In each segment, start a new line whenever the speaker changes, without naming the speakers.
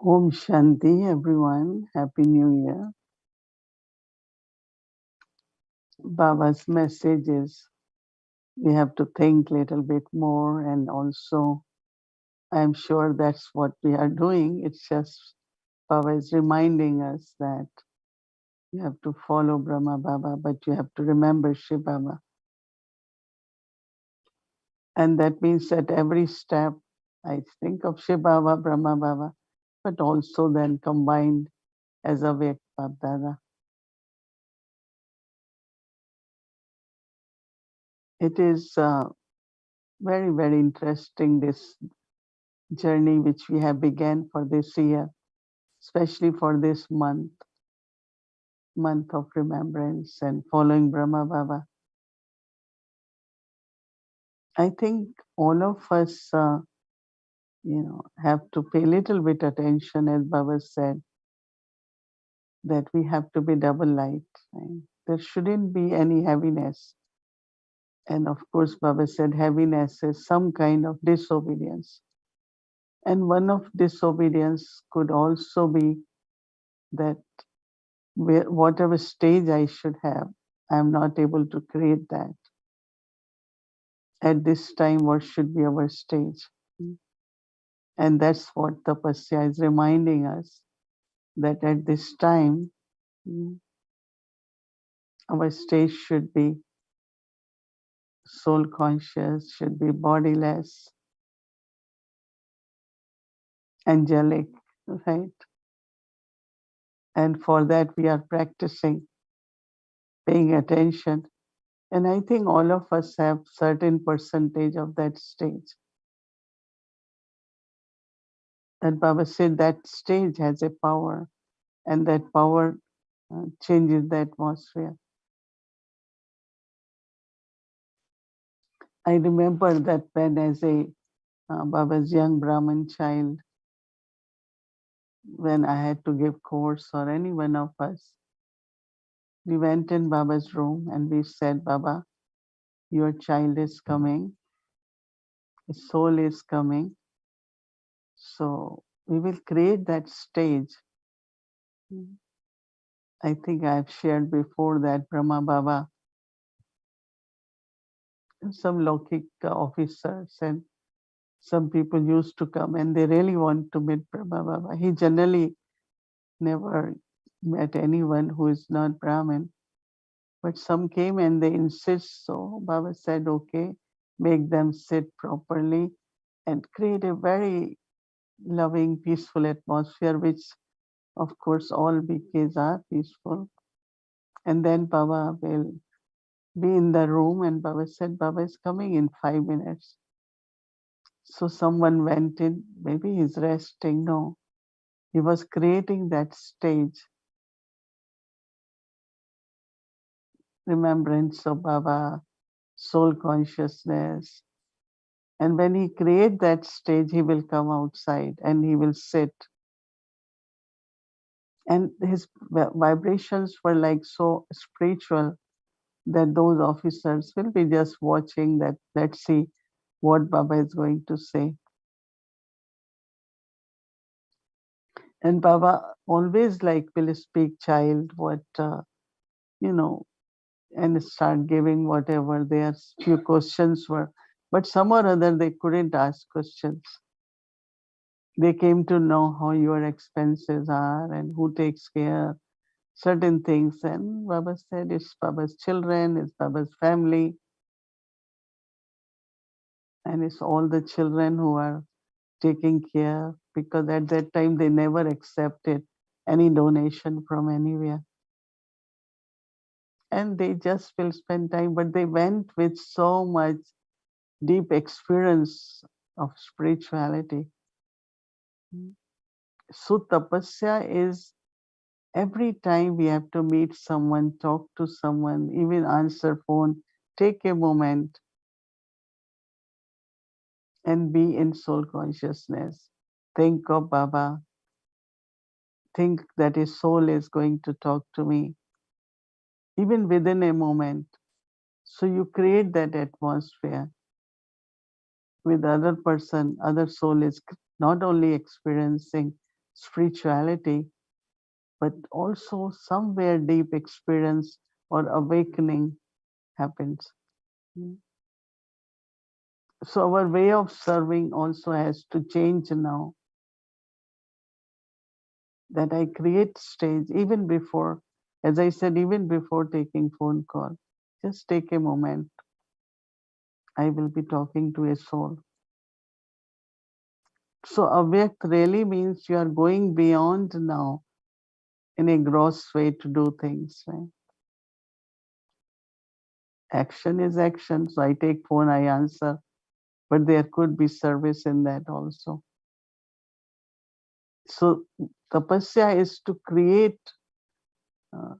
Om Shanti, everyone. Happy New Year. Baba's message is we have to think a little bit more, and also, I'm sure that's what we are doing. It's just Baba is reminding us that you have to follow Brahma Baba, but you have to remember Shiv Baba. And that means that every step, I think of Shiv Baba, Brahma Baba, but also then combined as a Vyakt Dada. It is very, very interesting, this journey which we have began for this year, especially for this month of remembrance and following Brahma Baba. I think all of us, have to pay a little bit attention, as Baba said, that we have to be double light. Right? There shouldn't be any heaviness. And of course, Baba said heaviness is some kind of disobedience. And one of disobedience could also be that whatever stage I should have, I'm not able to create that. At this time, what should be our stage? And that's what Tapasya is reminding us, that at this time, our stage should be soul conscious, should be bodiless, angelic, right? And for that, we are practicing, paying attention. And I think all of us have certain percentage of that stage. And Baba said that stage has a power, and that power changes the atmosphere. I remember that when, as a Baba's young Brahmin child, when I had to give course, or any one of us, we went in Baba's room and we said, Baba, your child is coming, his soul is coming. So we will create that stage. I think I've shared before that Brahma Baba, some Lokik officers and some people used to come and they really want to meet Brahma Baba. He generally never met anyone who is not Brahmin, but some came and they insist. So Baba said, okay, make them sit properly and create a very loving, peaceful atmosphere, which of course all BKs are peaceful. And then Baba will be in the room and Baba said, Baba is coming in 5 minutes. So someone went in, maybe he's resting. No, he was creating that stage, remembrance of Baba, soul consciousness. And when he create that stage, he will come outside and he will sit. And his vibrations were like so spiritual that those officers will be just watching that. Let's see what Baba is going to say. And Baba always will speak child, what, and start giving whatever their few questions were. But some or other they couldn't ask questions. They came to know how your expenses are and who takes care certain things. And Baba said, it's Baba's children, it's Baba's family, and it's all the children who are taking care, because at that time they never accepted any donation from anywhere. And they just will spend time, but they went with so much deep experience of spirituality. So tapasya is every time we have to meet someone, talk to someone, even answer phone, take a moment and be in soul consciousness. Think of Baba. Think that his soul is going to talk to me, even within a moment. So you create that atmosphere with other person, other soul is not only experiencing spirituality, but also somewhere deep experience or awakening happens. So our way of serving also has to change now. That I create stage even before, as I said, even before taking phone call. Just take a moment. I will be talking to a soul. So avyakt really means you are going beyond now in a gross way to do things, right? Action is action. So I take phone, I answer, but there could be service in that also. So tapasya is to create uh,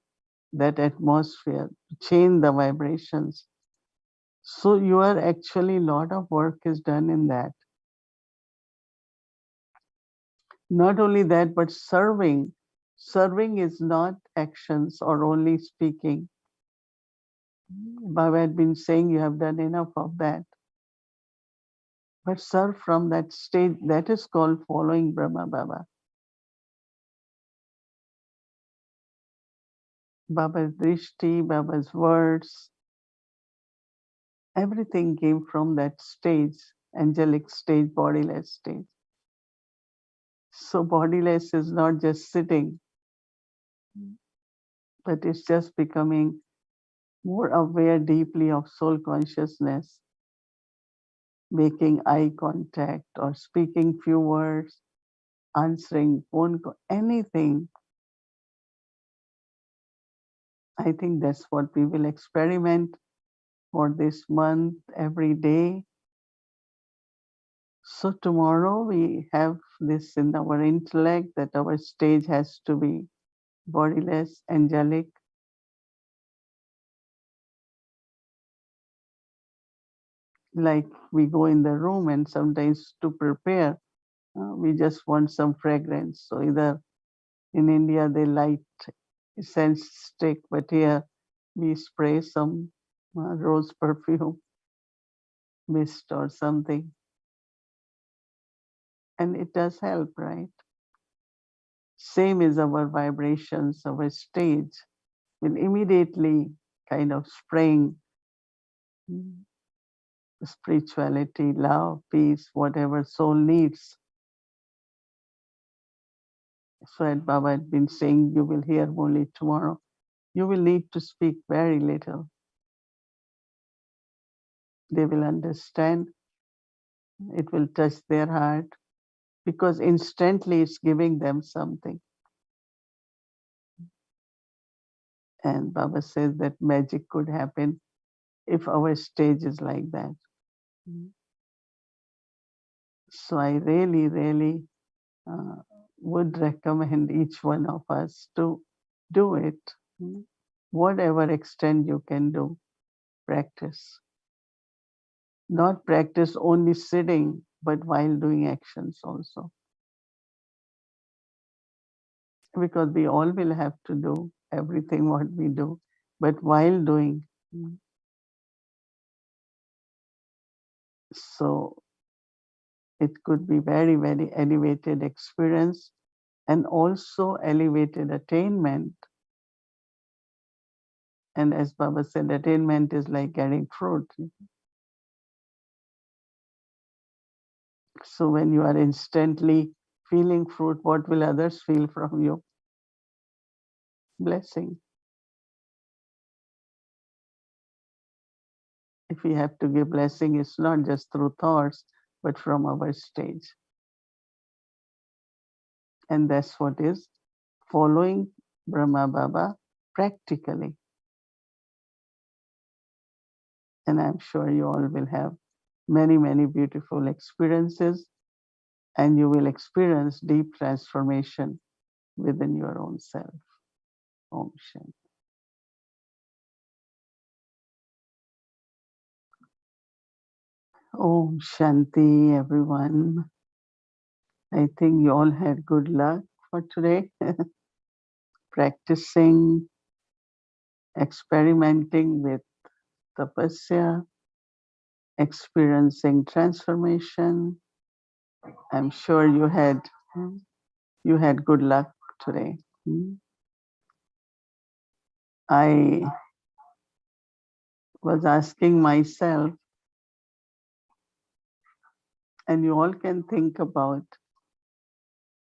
that atmosphere, change the vibrations. So you are actually, lot of work is done in that. Not only that, but serving. Serving is not actions or only speaking. Baba had been saying you have done enough of that. But serve from that stage, that is called following Brahma Baba. Baba's drishti, Baba's words, everything came from that stage, angelic stage, bodiless stage. So bodiless is not just sitting, but it's just becoming more aware deeply of soul consciousness, making eye contact or speaking few words, answering phone call, anything. I think that's what we will experiment for this month every day. So tomorrow we have this in our intellect that our stage has to be bodiless, angelic. Like we go in the room and sometimes to prepare, we just want some fragrance. So either in India they light incense stick, but here we spray some rose perfume mist or something. And it does help, right? Same is our vibrations, our stage will immediately kind of spring spirituality, love, peace, whatever soul needs. So as Baba had been saying, you will hear only tomorrow. You will need to speak very little. They will understand. It will touch their heart because instantly it's giving them something. And Baba says that magic could happen if our stage is like that. So I really, really uh, would recommend each one of us to do it. Whatever extent you can do, practice. Not practice only sitting, but while doing actions also. Because we all will have to do everything what we do, but while doing. So it could be very, very elevated experience and also elevated attainment. And as Baba said, attainment is like getting fruit. So when you are instantly feeling fruit, what will others feel from you? Blessing. If we have to give blessing, it's not just through thoughts, but from our stage. And that's what is following Brahma Baba practically. And I'm sure you all will have many, many beautiful experiences, and you will experience deep transformation within your own self. Om Shanti. Om Shanti, everyone. I think you all had good luck for today. Practicing, experimenting with tapasya, experiencing transformation. I'm sure you You had good luck today. Hmm. I was asking myself, and you all can think about,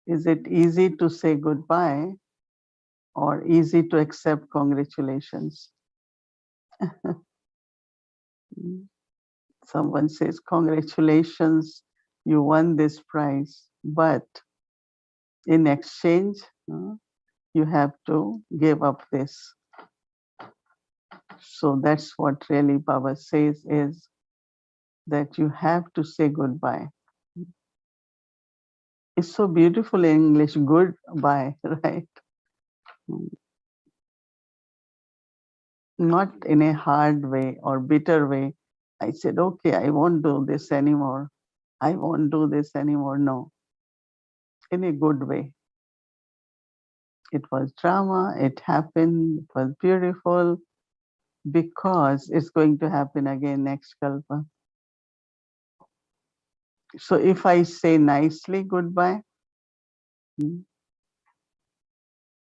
is it easy to say goodbye or easy to accept congratulations? Someone says, congratulations, you won this prize, but in exchange, you have to give up this. So that's what really Baba says, is that you have to say goodbye. It's so beautiful in English, goodbye, right? Not in a hard way or bitter way. I said, okay, I won't do this anymore. I won't do this anymore. No, in a good way. It was drama, it happened, it was beautiful, because it's going to happen again next Kalpa. So if I say nicely goodbye,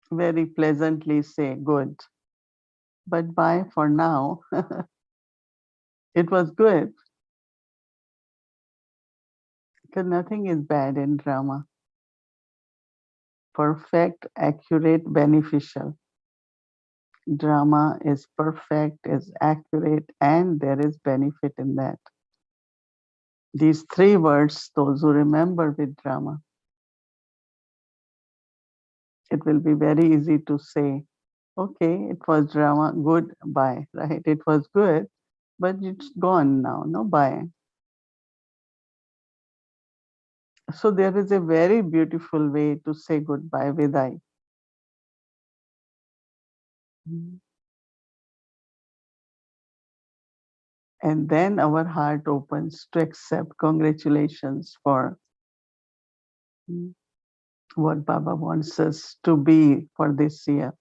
very pleasantly say good, but bye for now. It was good, because nothing is bad in drama. Perfect, accurate, beneficial. Drama is perfect, is accurate, and there is benefit in that. These three words, those who remember with drama, it will be very easy to say, okay, it was drama, good, bye, right? It was good, but it's gone now, no, bye. So there is a very beautiful way to say goodbye with I. And then our heart opens to accept congratulations for what Baba wants us to be for this year.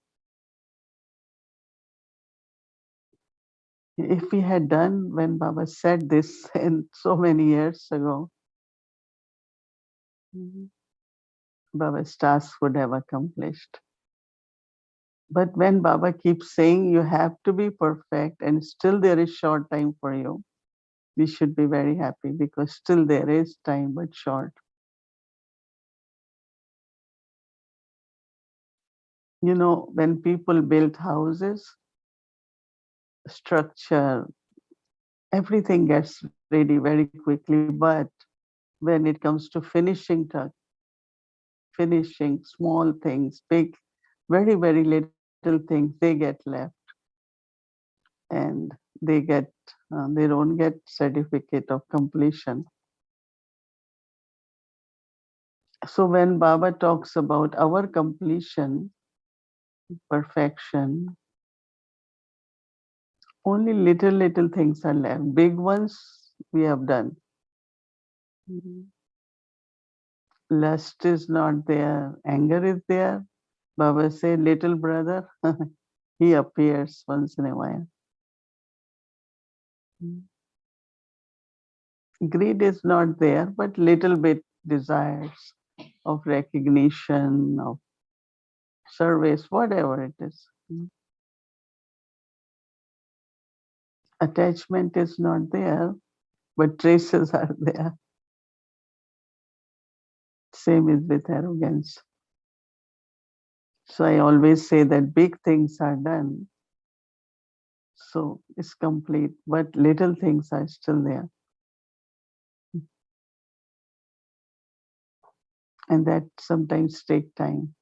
If we had done when Baba said this in so many years ago, Baba's task would have accomplished. But when Baba keeps saying you have to be perfect and still there is short time for you, we should be very happy, because still there is time, but short. You know, when people build houses, structure, everything gets ready very quickly. But when it comes to finishing small things, big, very, very little things, they get left. And they don't get certificate of completion. So when Baba talks about our completion, perfection, only little things are left. Big ones we have done. Lust is not there, anger is there. Baba say, little brother, he appears once in a while. Greed is not there, but little bit desires of recognition, of service, whatever it is. Attachment is not there, but traces are there. Same is with arrogance. So I always say that big things are done, so it's complete, but little things are still there. And that sometimes take time.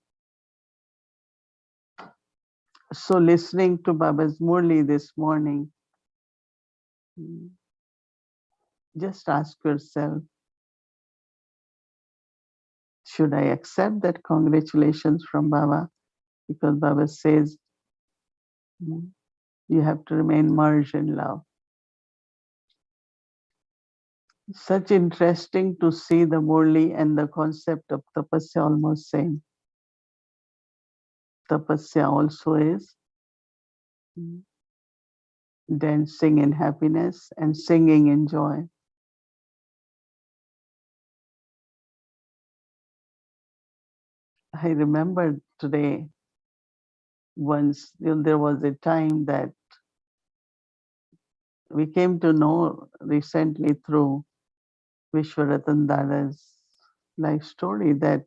So listening to Baba's Murli this morning, just ask yourself, should I accept that congratulations from Baba? Because Baba says you have to remain merged in love. Such interesting to see the Murli and the concept of Tapasya almost same. Tapasya also is dancing in happiness and singing in joy. I remember today, once there was a time that we came to know recently through Vishwaratan Dada's life story that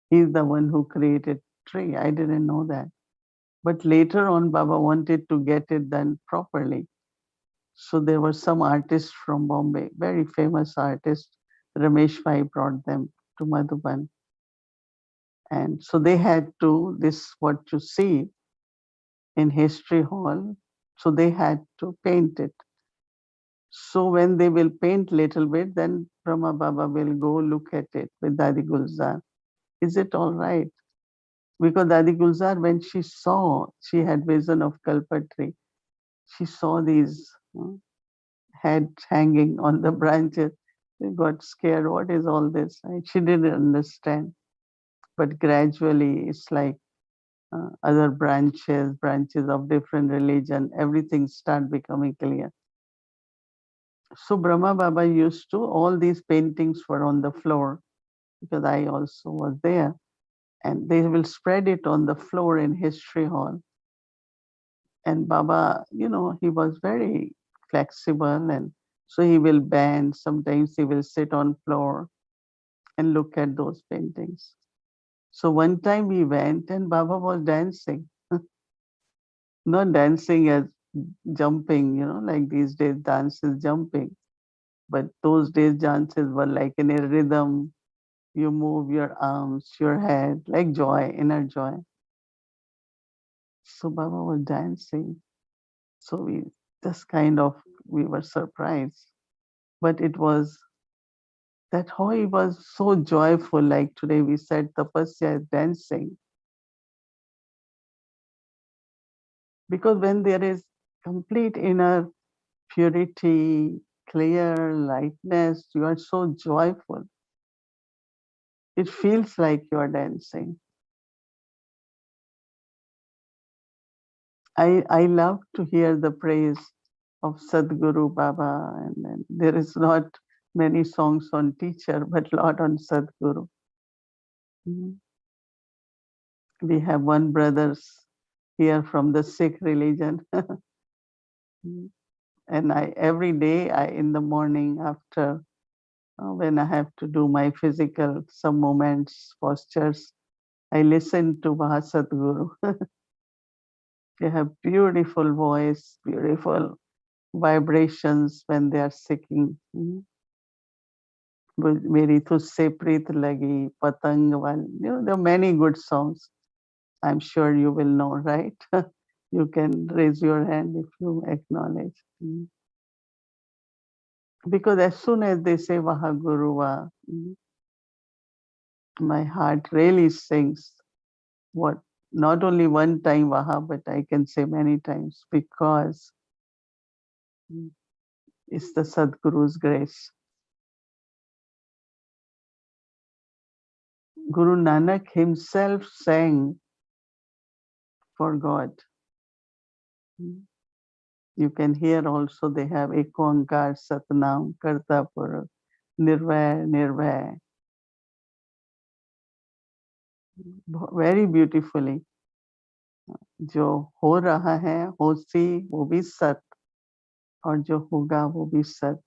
he's the one who created tree. I didn't know that. But later on, Baba wanted to get it done properly. So there were some artists from Bombay, very famous artists. Ramesh Bhai brought them to Madhuban. And so they had to, this what you see in History Hall, so they had to paint it. So when they will paint little bit, then Brahma Baba will go look at it with Dadi Gulzar. Is it all right? Because Dadi Gulzar, when she saw, she had vision of Kalpatri. She saw these heads hanging on the branches. She got scared. What is all this? Right? She didn't understand. But gradually, it's like other branches of different religion, everything start becoming clear. So Brahma Baba used to, all these paintings were on the floor because I also was there. And they will spread it on the floor in History Hall. And Baba, he was very flexible, and so he will bend. Sometimes he will sit on floor and look at those paintings. So one time we went and Baba was dancing, not dancing as jumping, like these days dance is jumping. But those days dances were like in a rhythm. You move your arms, your head, like joy, inner joy. So Baba was dancing. So we just we were surprised. But it was that how he was so joyful. Like today we said Tapasya is dancing. Because when there is complete inner purity, clear lightness, you are so joyful. It feels like you are dancing. I love to hear the praise of Sadhguru Baba, and there is not many songs on teacher, but lot on Sadhguru. Mhm. We have one brothers here from the Sikh religion. Mhm. And I every day I in the morning after when I have to do my physical some moments, postures, I listen to Sadhguru. They have beautiful voice, beautiful vibrations when they are singing. मेरी तुझसे प्रीत लगी पतंग वाली. There are many good songs. I'm sure you will know, right? You can raise your hand if you acknowledge. Because as soon as they say Vaha Guruva, my heart really sings. What? Not only one time Vaha, but I can say many times because it's the Sadguru's grace. Guru Nanak himself sang for God. You can hear also they have Ekonkar, Satnam, Kartapur, Nirvay, Nirvay. Very beautifully. जो हो रहा है होसी वो भी सत और जो होगा वो भी सत.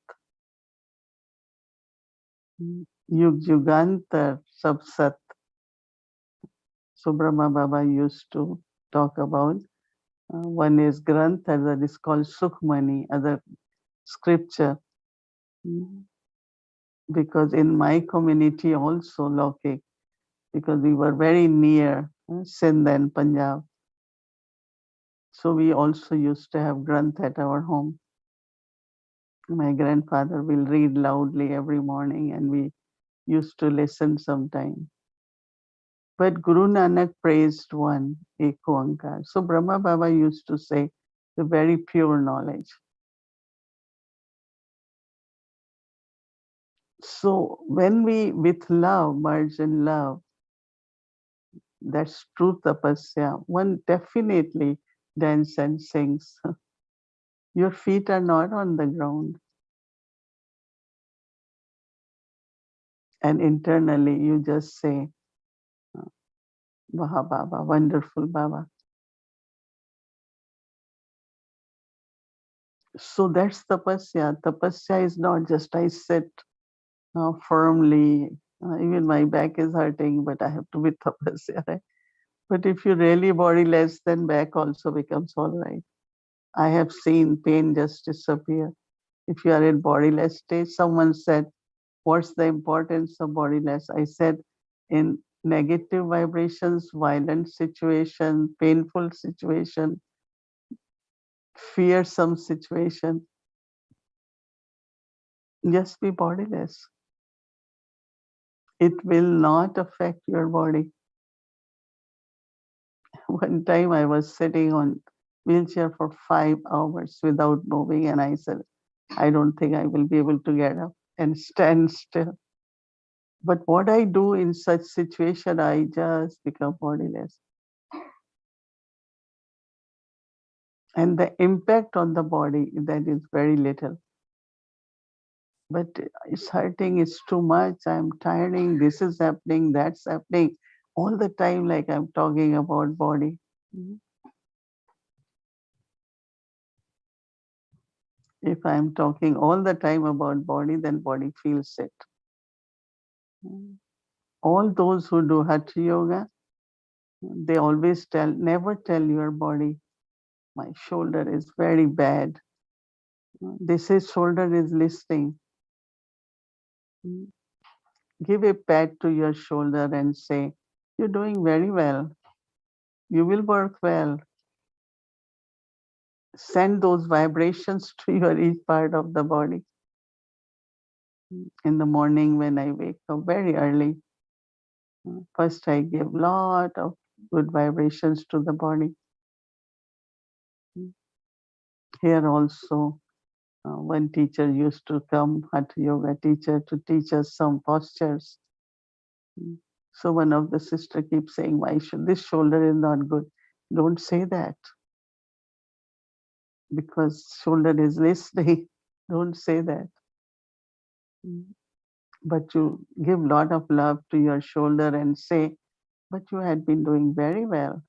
युग युगांतर सब सत. So Brahma Baba used to talk about one is Granth, other is called Sukhmani, other scripture. Because in my community also, Lokik, because we were very near Sindh and Punjab. So we also used to have Granth at our home. My grandfather will read loudly every morning and we used to listen sometime. But Guru Nanak praised one, Eko Ankar. So Brahma Baba used to say the very pure knowledge. So when we with love, merge in love, that's true tapasya. One definitely dance and sings. Your feet are not on the ground. And internally you just say, Vaha Baba, wonderful Baba. So that's tapasya. Tapasya is not just I sit firmly. Even my back is hurting, but I have to be tapasya. Right? But if you really body less, then back also becomes all right. I have seen pain just disappear. If you are in bodiless state, someone said, what's the importance of bodiless? I said, in negative vibrations, violent situation, painful situation, fearsome situation, just be bodiless. It will not affect your body. One time I was sitting on wheelchair for 5 hours without moving, and I said, I don't think I will be able to get up and stand still. But what I do in such situation, I just become bodiless. And the impact on the body, that is very little. But it's hurting, it's too much, I'm tiring, this is happening, that's happening, all the time like I'm talking about body. If I'm talking all the time about body, then body feels it. All those who do Hatha Yoga, they always tell, never tell your body, my shoulder is very bad. They say shoulder is listening. Give a pat to your shoulder and say, you're doing very well. You will work well. Send those vibrations to your each part of the body. In the morning when I wake up very early, first I give lot of good vibrations to the body. Here also, one teacher used to come, Hatha Yoga teacher, to teach us some postures. So one of the sister keeps saying, why should this shoulder is not good? Don't say that, because shoulder is listening. Don't say that. But you give lot of love to your shoulder and say, but you had been doing very well.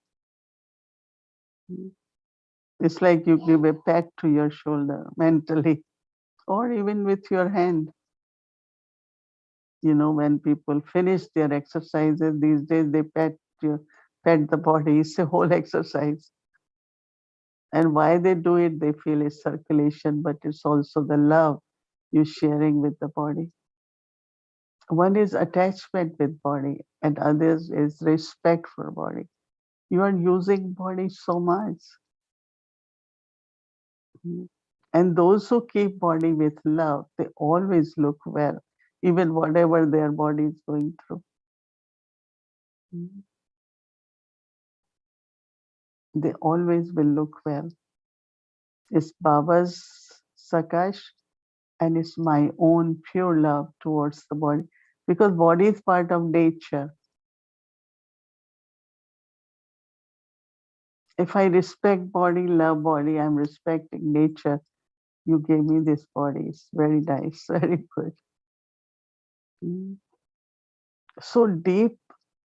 It's like you give a pat to your shoulder mentally, or even with your hand. When people finish their exercises these days, they pat the body. It's a whole exercise. And why they do it, they feel it's circulation, but it's also the love you're sharing with the body. One is attachment with body, and others is respect for body. You are using body so much. And those who keep body with love, they always look well, even whatever their body is going through. They always will look well. It's Baba's Sakash, and it's my own pure love towards the body, because body is part of nature. If I respect body, love body, I'm respecting nature. You gave me this body. It's very nice, very good. So deep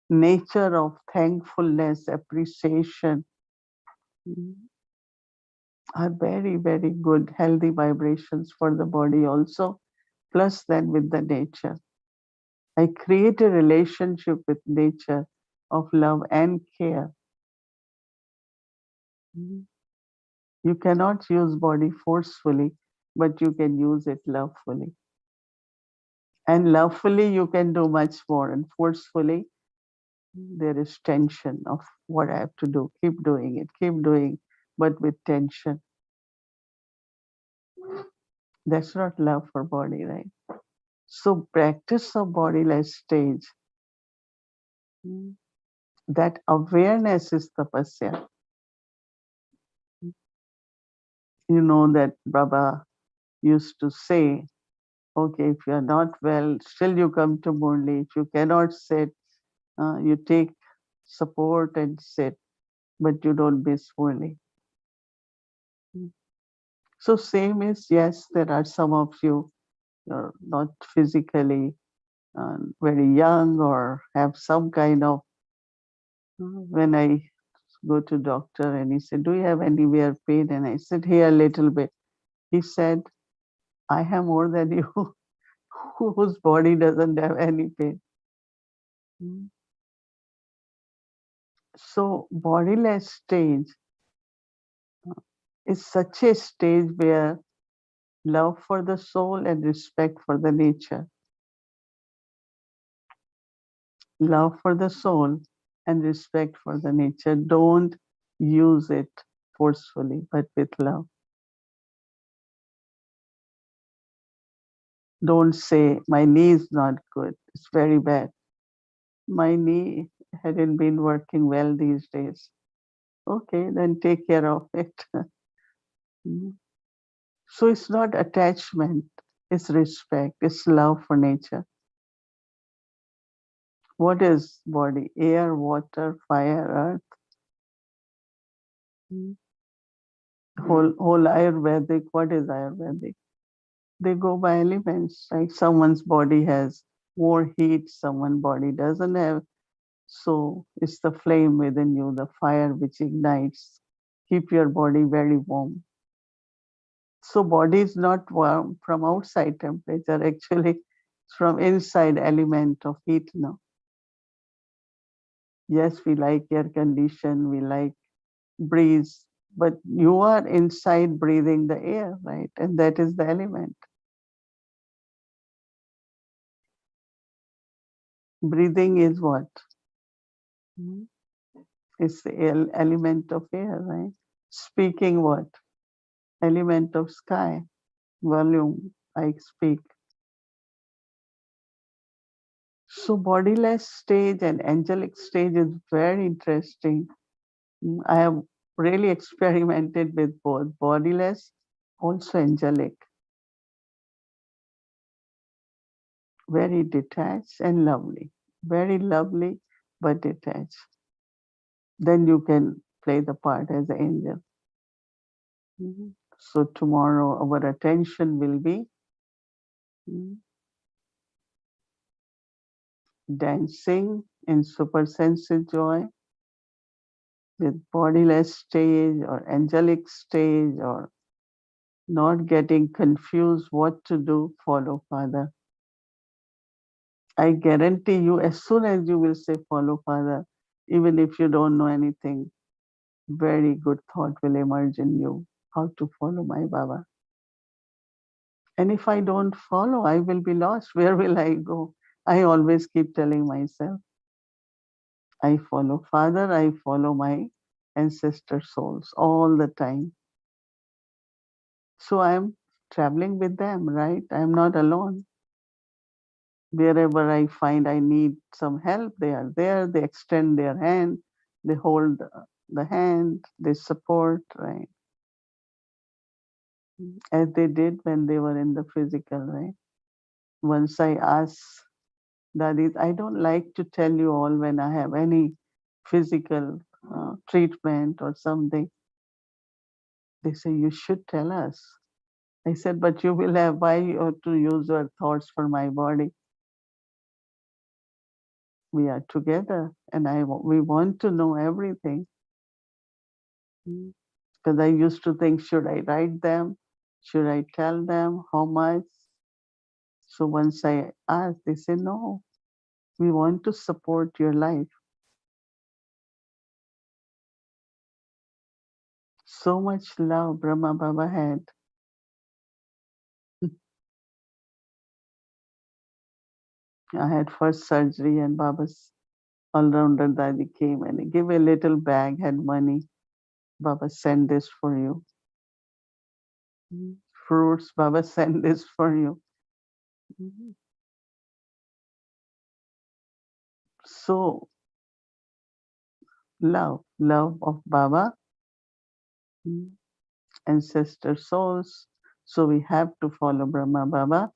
nature of thankfulness, appreciation are very, very good, healthy vibrations for the body also, plus then with the nature. I create a relationship with nature of love and care. You cannot use body forcefully, but you can use it lovefully. And lovefully, you can do much more. And forcefully, there is tension of what I have to do. Keep doing it, keep doing, but with tension. That's not love for body, right? So practice of bodiless stage, that awareness is tapasya. You know that Baba used to say, okay, if you are not well, still you come to Murli. If you cannot sit, you take support and sit, but you don't miss Murli. So same is, yes, there are some of you, you're not physically very young or have some kind of When I go to doctor and he said, "Do you have anywhere pain?" And I said, "Here a little bit." He said, "I have more than you, whose body doesn't have any pain." Mm. So bodiless stage is such a stage where love for the soul and respect for the nature, love for the soul and respect for the nature. Don't use it forcefully, but with love. Don't say, "My knee is not good. It's very bad. My knee hadn't been working well these days." Okay, then take care of it. Mm. So it's not attachment, it's respect, it's love for nature. What is body? Air, water, fire, earth. Mm. Whole Ayurvedic, what is Ayurvedic? They go by elements, right? Someone's body has more heat, someone's body doesn't have. So it's the flame within you, the fire which ignites. Keep your body very warm. So body is not warm from outside temperature, actually it's from inside element of heat now. Yes, we like air condition, we like breeze, but you are inside breathing the air, right? And that is the element. Breathing is what? Hmm? It's the element of air, right? Speaking what? Element of sky, volume, I speak. So bodiless stage and angelic stage is very interesting. I have really experimented with both bodiless, also angelic, very detached and lovely. Very lovely, but detached. Then you can play the part as an angel. Mhm. So tomorrow our attention will be mm, dancing in supersensitive joy with bodiless stage or angelic stage, or not getting confused what to do, follow Father. I guarantee you, as soon as you will say follow Father, even if you don't know anything, very good thought will emerge in you, how to follow my Baba. And if I don't follow, I will be lost. Where will I go? I always keep telling myself, I follow Father, I follow my ancestor souls all the time. So I'm traveling with them, right? I'm not alone. Wherever I find I need some help, they are there. They extend their hand, they hold the hand, they support, right? As they did when they were in the physical, right? Once I asked Dadis, I don't like to tell you all when I have any physical treatment or something. They say, you should tell us. I said, but you will have, why you have to use your thoughts for my body? We are together and we want to know everything. Because I used to think, should I write them? Should I tell them how much? So once I asked, they said, no, we want to support your life. So much love Brahma Baba had. I had first surgery and Baba's all-rounder Dadi came and he gave a little bag, had money. Baba sent this for you. Fruits, Baba sent this for you. So love of Baba, ancestor souls. So we have to follow Brahma Baba.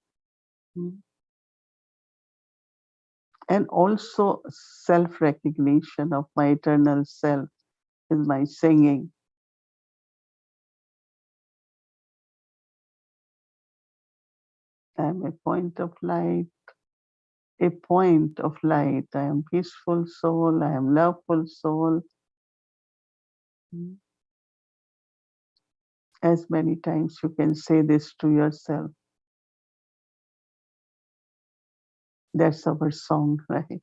And also self-recognition of my eternal self is my singing. I'm a point of light. a point of light. I am peaceful soul, I am loveful soul. As many times you can say this to yourself. That's our song, right?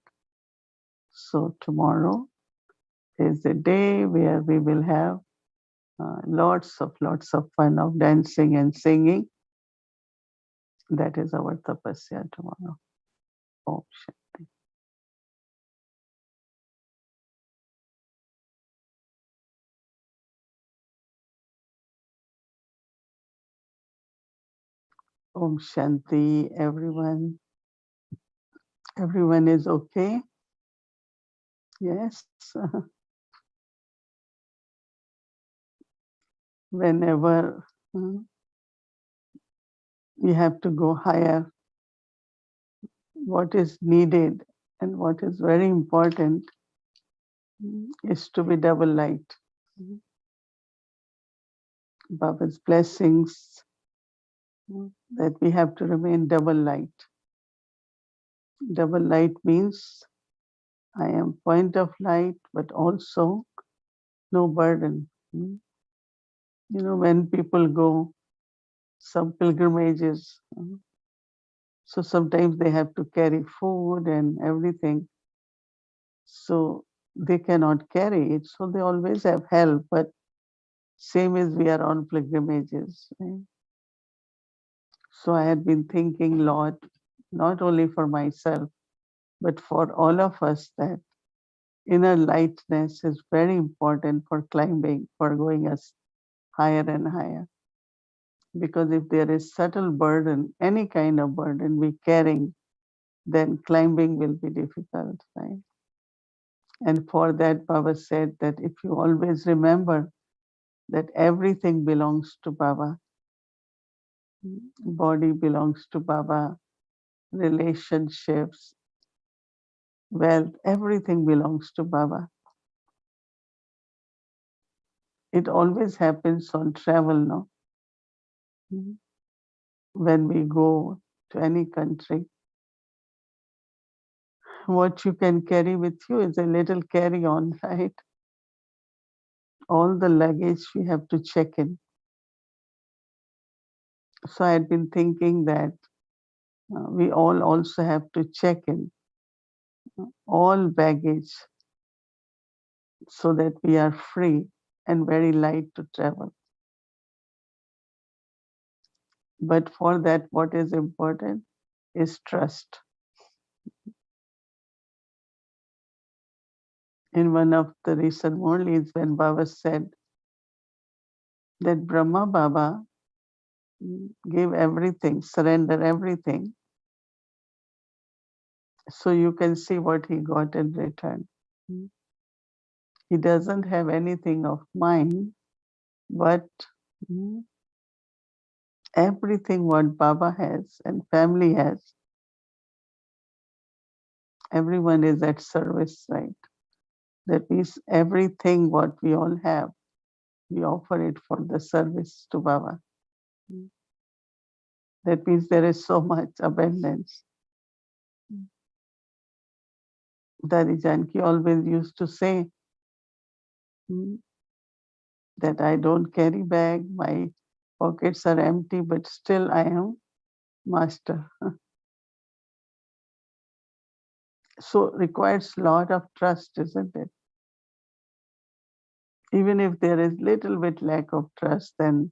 So tomorrow is a day where we will have lots of fun of dancing and singing. That is our tapasya tomorrow. Om Shanti. Om Shanti, everyone. Everyone is okay? Yes. Whenever we have to go higher, what is needed and what is very important is to be double light. Baba's blessings that we have to remain double light. Double light means I am point of light, but also no burden. You know, when people go some pilgrimages, so sometimes they have to carry food and everything. So they cannot carry it. So they always have help, but same as we are on pilgrimages. Right? So I had been thinking a lot, not only for myself, but for all of us, that inner lightness is very important for climbing, for going us higher and higher. Because if there is subtle burden, any kind of burden we carrying, then climbing will be difficult, right? And for that, Baba said that if you always remember that everything belongs to Baba, body belongs to Baba, relationships, wealth, everything belongs to Baba. It always happens on travel, no? When we go to any country, what you can carry with you is a little carry on, right? All the luggage we have to check in. So I had been thinking that we all also have to check in all baggage so that we are free and very light to travel. But for that, what is important is trust. In one of the recent Murlis, when Baba said that Brahma Baba gave everything, surrender everything, so you can see what he got in return. He doesn't have anything of mine, but everything what Baba has and family has, everyone is at service, right? That means everything what we all have, we offer it for the service to Baba. That means there is so much abundance. Dadi Janki always used to say that I don't carry bag, my pockets are empty, but still I am master. So requires lot of trust, isn't it? Even if there is little bit lack of trust, then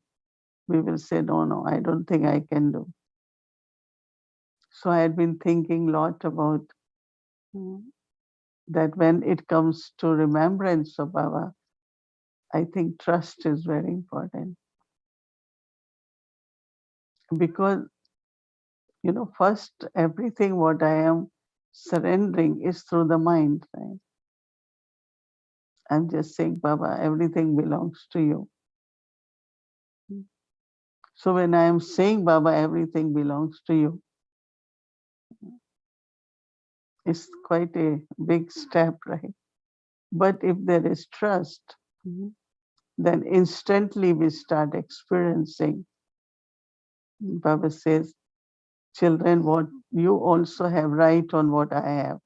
we will say, no, I don't think I can do. So I had been thinking a lot about that when it comes to remembrance of Baba, I think trust is very important. Because, first everything what I am surrendering is through the mind, right? I'm just saying, Baba, everything belongs to you. So when I am saying, Baba, everything belongs to you, it's quite a big step, right? But if there is trust, then instantly we start experiencing. Baba says, children, what you also have right on what I have.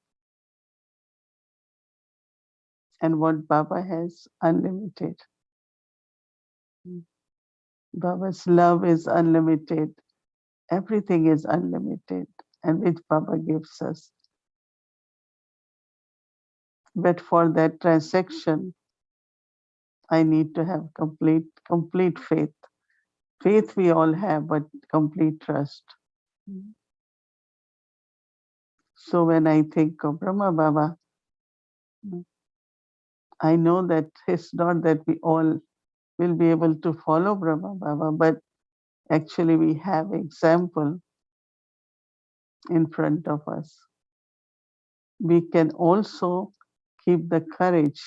And what Baba has, unlimited. Baba's love is unlimited. Everything is unlimited, and which Baba gives us. But for that transaction, I need to have complete faith. Faith we all have, but complete trust. So when I think of Brahma Baba, I know that it's not that we all will be able to follow Brahma Baba, but actually we have example in front of us. We can also keep the courage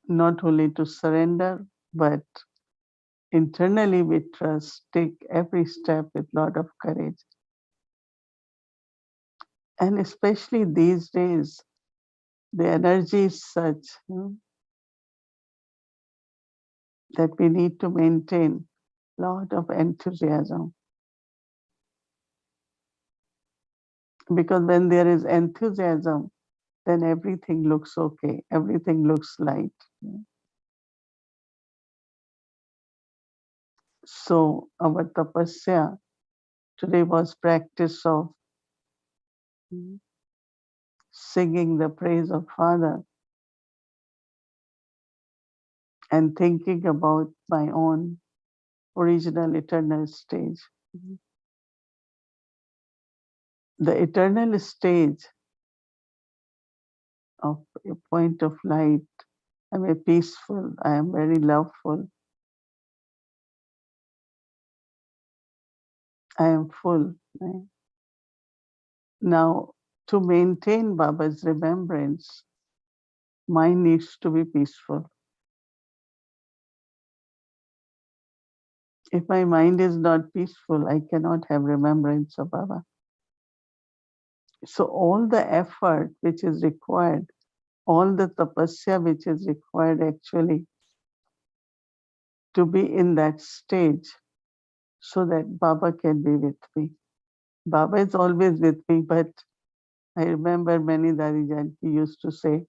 not only to surrender, but internally we trust, take every step with lot of courage. And especially these days, the energy is such that we need to maintain lot of enthusiasm. Because when there is enthusiasm, then everything looks okay, everything looks light. So our tapasya today was practice of singing the praise of Father and thinking about my own original eternal stage. The eternal stage of a point of light. I am peaceful, I am very loveful, I am full. Right? Now, to maintain Baba's remembrance, mind needs to be peaceful. If my mind is not peaceful, I cannot have remembrance of Baba. So all the effort which is required, all the tapasya which is required actually to be in that stage so that Baba can be with me. Baba is always with me, but I remember many Dadijan, he used to say,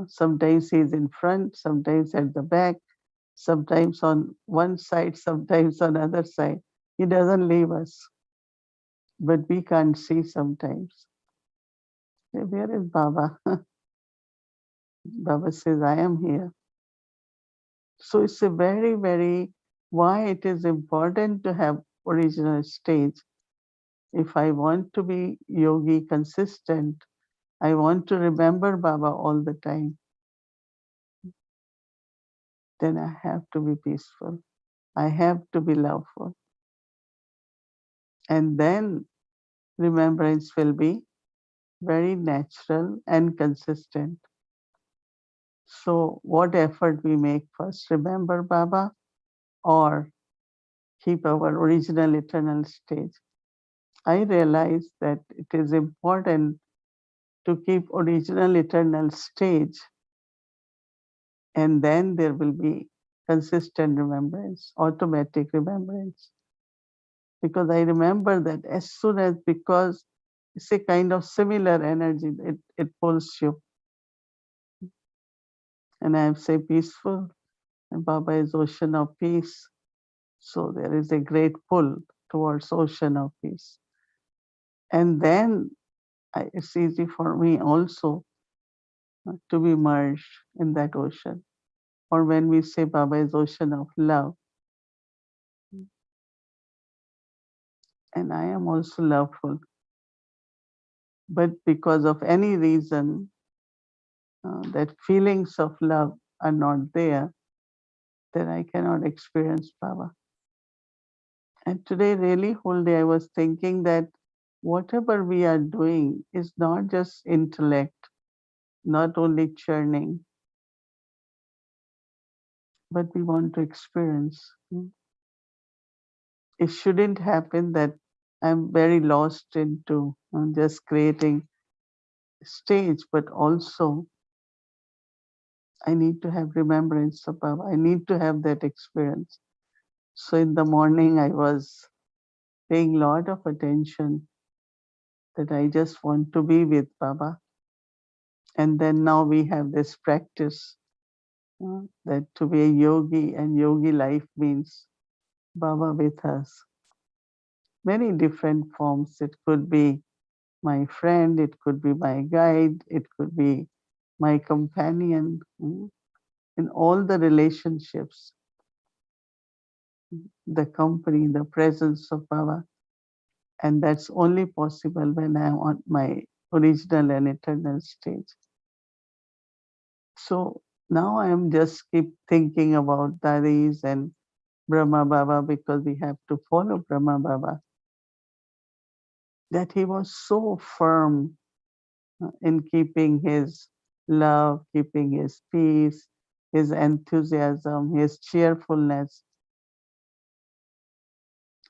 sometimes he is in front, sometimes at the back, sometimes on one side, sometimes on other side. He doesn't leave us, but we can't see sometimes. Where is Baba? Baba says, I am here. So it's a very, why it is important to have original stage. If I want to be yogi consistent, I want to remember Baba all the time, then I have to be peaceful. I have to be loveful. And then remembrance will be very natural and consistent. So what effort we make first, remember Baba or keep our original eternal stage? I realize that it is important to keep original eternal stage, and then there will be consistent remembrance, automatic remembrance. Because I remember that as soon as, because it's a kind of similar energy, it pulls you. And I am say peaceful, and Baba is ocean of peace. So there is a great pull towards ocean of peace. And then it's easy for me also to be merged in that ocean. Or when we say Baba is ocean of love, and I am also loveful. But because of any reason that feelings of love are not there, then I cannot experience Baba. And today, really, whole day I was thinking that whatever we are doing is not just intellect, not only churning, but we want to experience. It shouldn't happen that I'm very lost into just creating stage, but also I need to have remembrance of Baba. I need to have that experience. So in the morning I was paying a lot of attention that I just want to be with Baba. And then now we have this practice that to be a yogi, and yogi life means Baba with us. Many different forms. It could be my friend, it could be my guide, it could be my companion, in all the relationships, the company, the presence of Baba. And that's only possible when I'm on my original and eternal stage. So now I am just keep thinking about Dadis and Brahma Baba, because we have to follow Brahma Baba. That he was so firm in keeping his love, keeping his peace, his enthusiasm, his cheerfulness,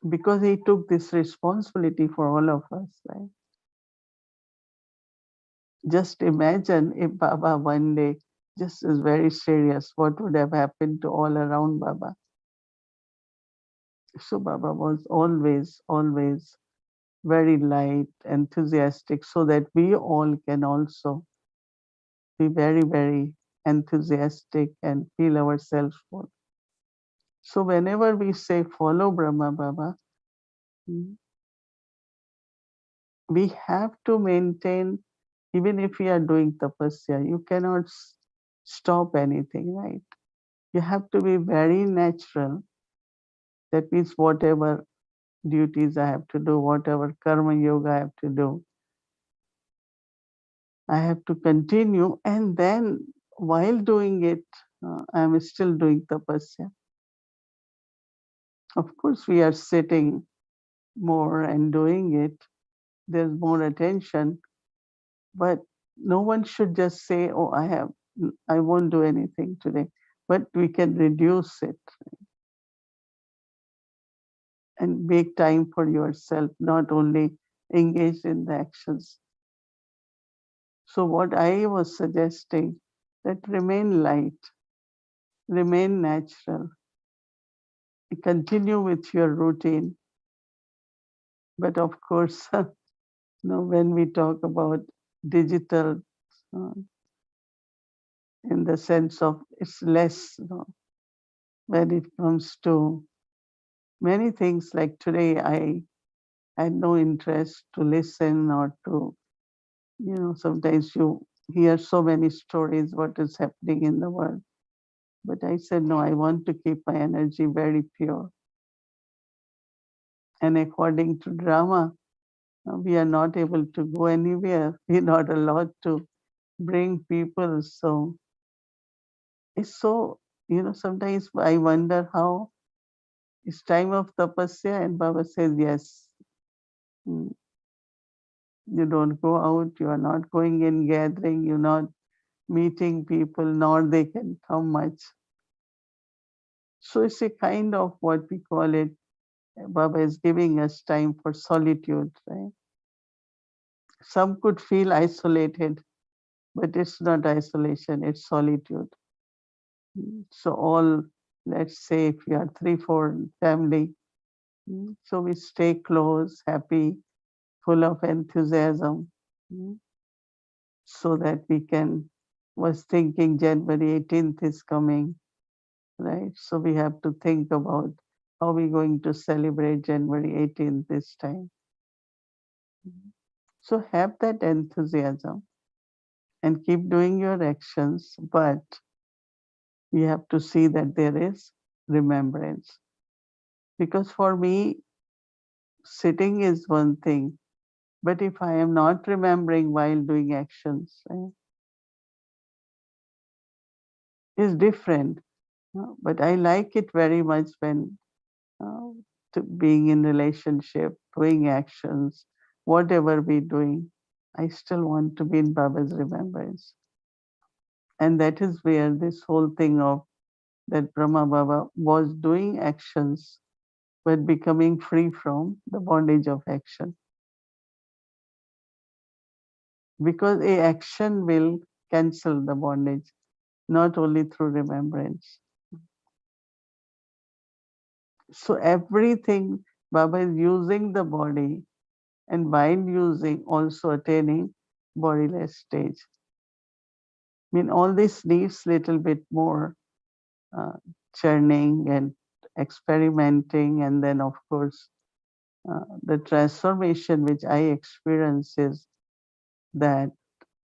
because he took this responsibility for all of us, right? Just imagine if Baba one day just is very serious, what would have happened to all around Baba? So Baba was always, always very light, enthusiastic, so that we all can also be very, very enthusiastic and feel ourselves full. So whenever we say follow Brahma Baba, we have to maintain, even if we are doing tapasya, you cannot stop anything, right? You have to be very natural. That means whatever duties I have to do, whatever karma yoga I have to do, I have to continue. And then while doing it, I'm still doing tapasya. Of course, we are sitting more and doing it. There's more attention, but no one should just say, "Oh, I won't do anything today." But we can reduce it and make time for yourself, not only engage in the actions. So what I was suggesting, that remain light, remain natural, continue with your routine. But of course, when we talk about digital, uh, in the sense of it's less, when it comes to many things, like today, I had no interest to listen or to, sometimes you hear so many stories, what is happening in the world. But I said, no, I want to keep my energy very pure. And according to drama, we are not able to go anywhere. We're not allowed to bring people. So it's so, sometimes I wonder how it's time of tapasya, and Baba says, yes, you don't go out, you are not going in gathering, you're not meeting people, nor they can come much. So it's a kind of what we call it, Baba is giving us time for solitude, right? Some could feel isolated, but it's not isolation, it's solitude. So all, let's say if we are 3, 4 family, so we stay close, happy, full of enthusiasm, so that we can, was thinking January 18th is coming, right? So we have to think about how we're going to celebrate January 18th this time. So have that enthusiasm and keep doing your actions, but you have to see that there is remembrance. Because for me, sitting is one thing, but if I am not remembering while doing actions, right, is different. But I like it very much when uh, to being in relationship, doing actions, whatever we're doing, I still want to be in Baba's remembrance. And that is where this whole thing of that Brahma Baba was doing actions but becoming free from the bondage of action. Because a action will cancel the bondage, not only through remembrance. So everything, Baba is using the body, and while using, also attaining bodiless stage. I mean, all this needs little bit more uh, churning and experimenting, and then of course the transformation which I experience is that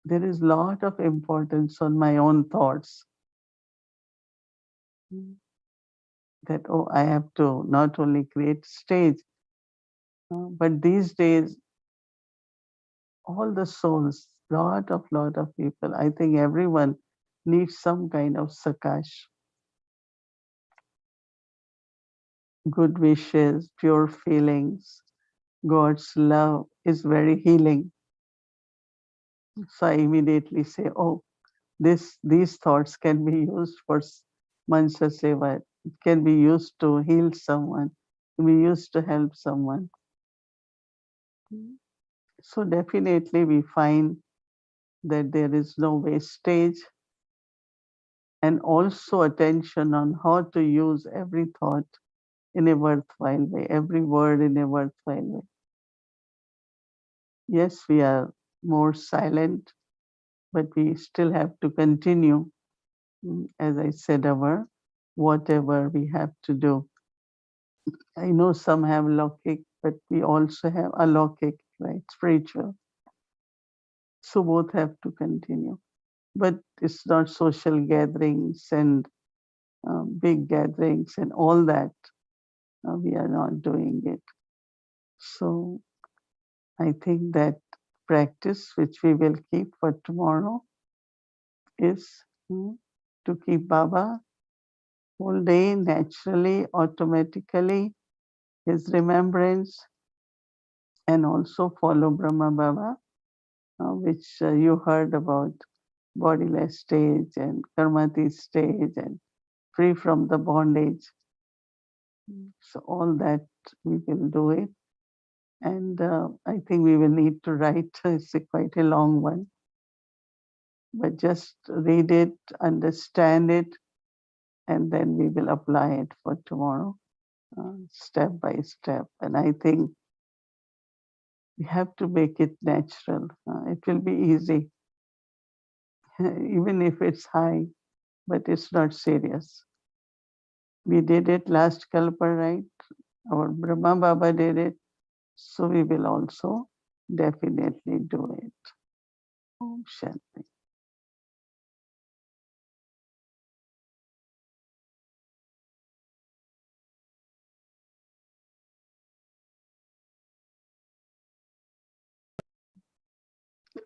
there is lot of importance on my own thoughts. That, oh, I have to not only create stage, but these days all the souls, lot of people, I think everyone needs some kind of sakash, good wishes, pure feelings. God's love is very healing. So I immediately say, oh, these thoughts can be used for Mansa Seva. It can be used to heal someone, can be used to help someone. So definitely we find that there is no wastage, and also attention on how to use every thought in a worthwhile way, every word in a worthwhile way. Yes, we are more silent, but we still have to continue, as I said, our whatever we have to do. I know some have lokik, but we also have alokik, right? Spiritual. So both have to continue. But it's not social gatherings and big gatherings and all that. We are not doing it. So I think that practice which we will keep for tomorrow is to keep Baba whole day naturally, automatically, his remembrance, and also follow Brahma Baba, which you heard about bodiless stage and karmati stage and free from the bondage. So all that we will do it. And I think we will need to write, it's quite a long one, but just read it, understand it, and then we will apply it for tomorrow, step by step. And I think we have to make it natural. It will be easy, even if it's high, but it's not serious. We did it last Kalpa, right? Our Brahma Baba did it, so we will also definitely do it. Om Shanti.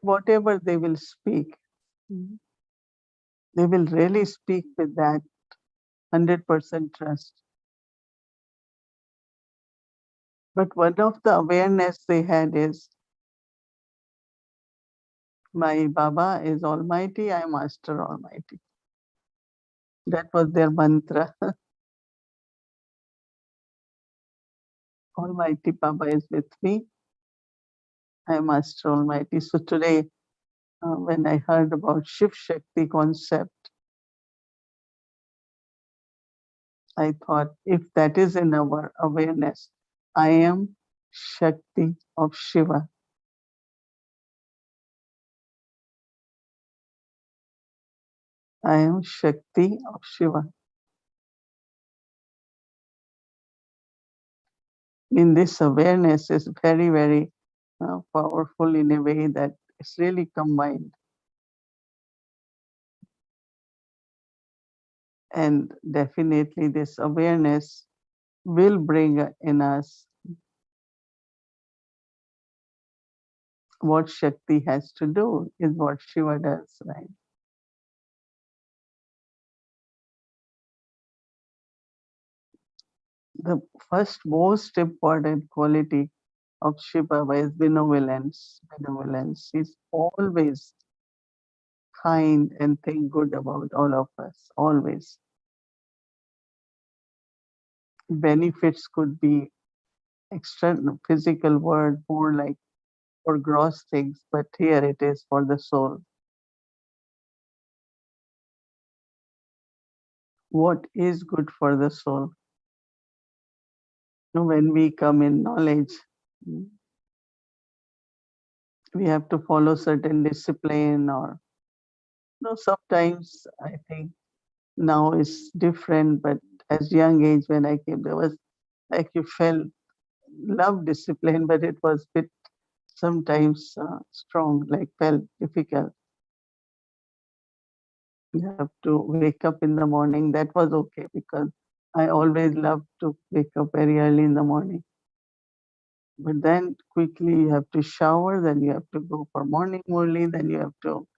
Whatever they will speak, they will really speak with that 100% trust. But one of the awareness they had is, my Baba is Almighty, I am Master Almighty. That was their mantra. Almighty Baba is with me, I am Master Almighty. So today, when I heard about Shiv Shakti concept, I thought, if that is in our awareness, I am Shakti of Shiva. I am Shakti of Shiva. In this awareness is very, very powerful in a way that it's really combined. And definitely this awareness will bring in us what Shakti has to do, is what Shiva does, right? The first most important quality of Shiva is benevolence. Benevolence. He's always kind and think good about all of us, always. Benefits could be external, physical word, more like for gross things, but here it is for the soul. What is good for the soul? When we come in knowledge, we have to follow certain discipline or sometimes I think now it's different, but as young age when I came, there was like you felt love discipline, but it was bit sometimes strong, like felt difficult. You have to wake up in the morning. That was okay because I always loved to wake up very early in the morning. But then quickly you have to shower, then you have to go for morning early, then you have to,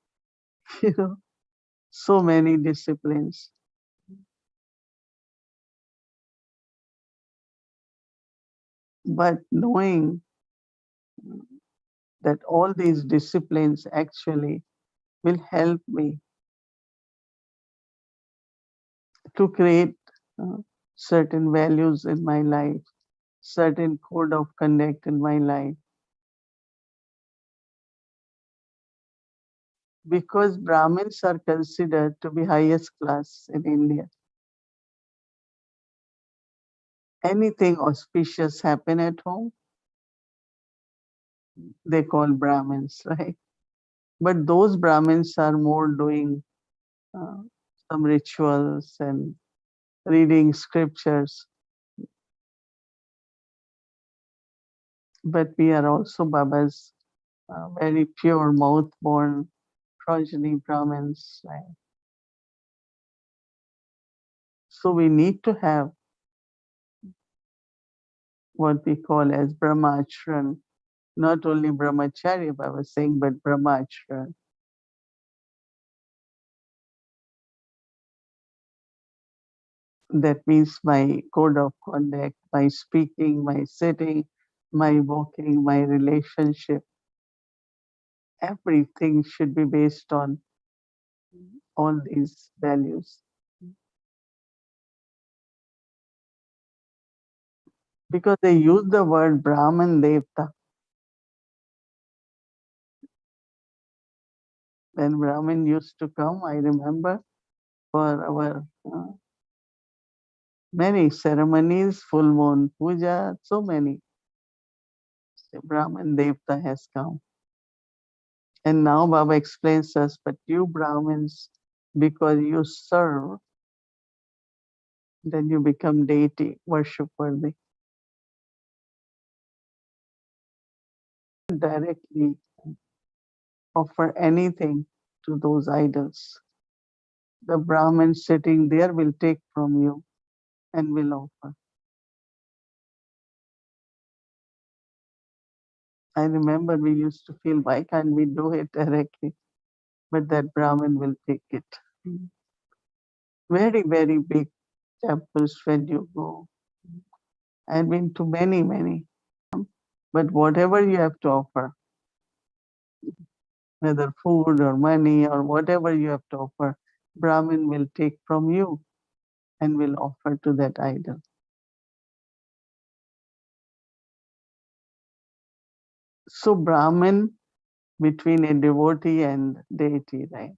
you know, so many disciplines. But knowing that all these disciplines actually will help me to create uh, certain values in my life, certain code of conduct in my life. Because Brahmins are considered to be highest class in India. Anything auspicious happen at home, they call Brahmins, right? But those Brahmins are more doing uh, some rituals and reading scriptures. But we are also Babas, very pure mouth-born progeny Brahmins. Right? So we need to have what we call as Brahmacharan, not only Brahmacharya, I was saying, but Brahmacharan. That means my code of conduct, my speaking, my sitting, my walking, my relationship, everything should be based on all these values. Because they use the word Brahman Devta. When Brahmin used to come, I remember for our many ceremonies, full moon puja, so many. Brahman Devta has come. And now Baba explains us, but you Brahmins, because you serve, then you become deity, worship worthy. Directly offer anything to those idols. The Brahmin sitting there will take from you and will offer. I remember we used to feel, why can't we do it directly? But that Brahmin will take it. Very, very big temples when you go. I've been to many, many. But whatever you have to offer, whether food or money or whatever you have to offer, Brahmin will take from you and will offer to that idol. So Brahmin between a devotee and deity, right?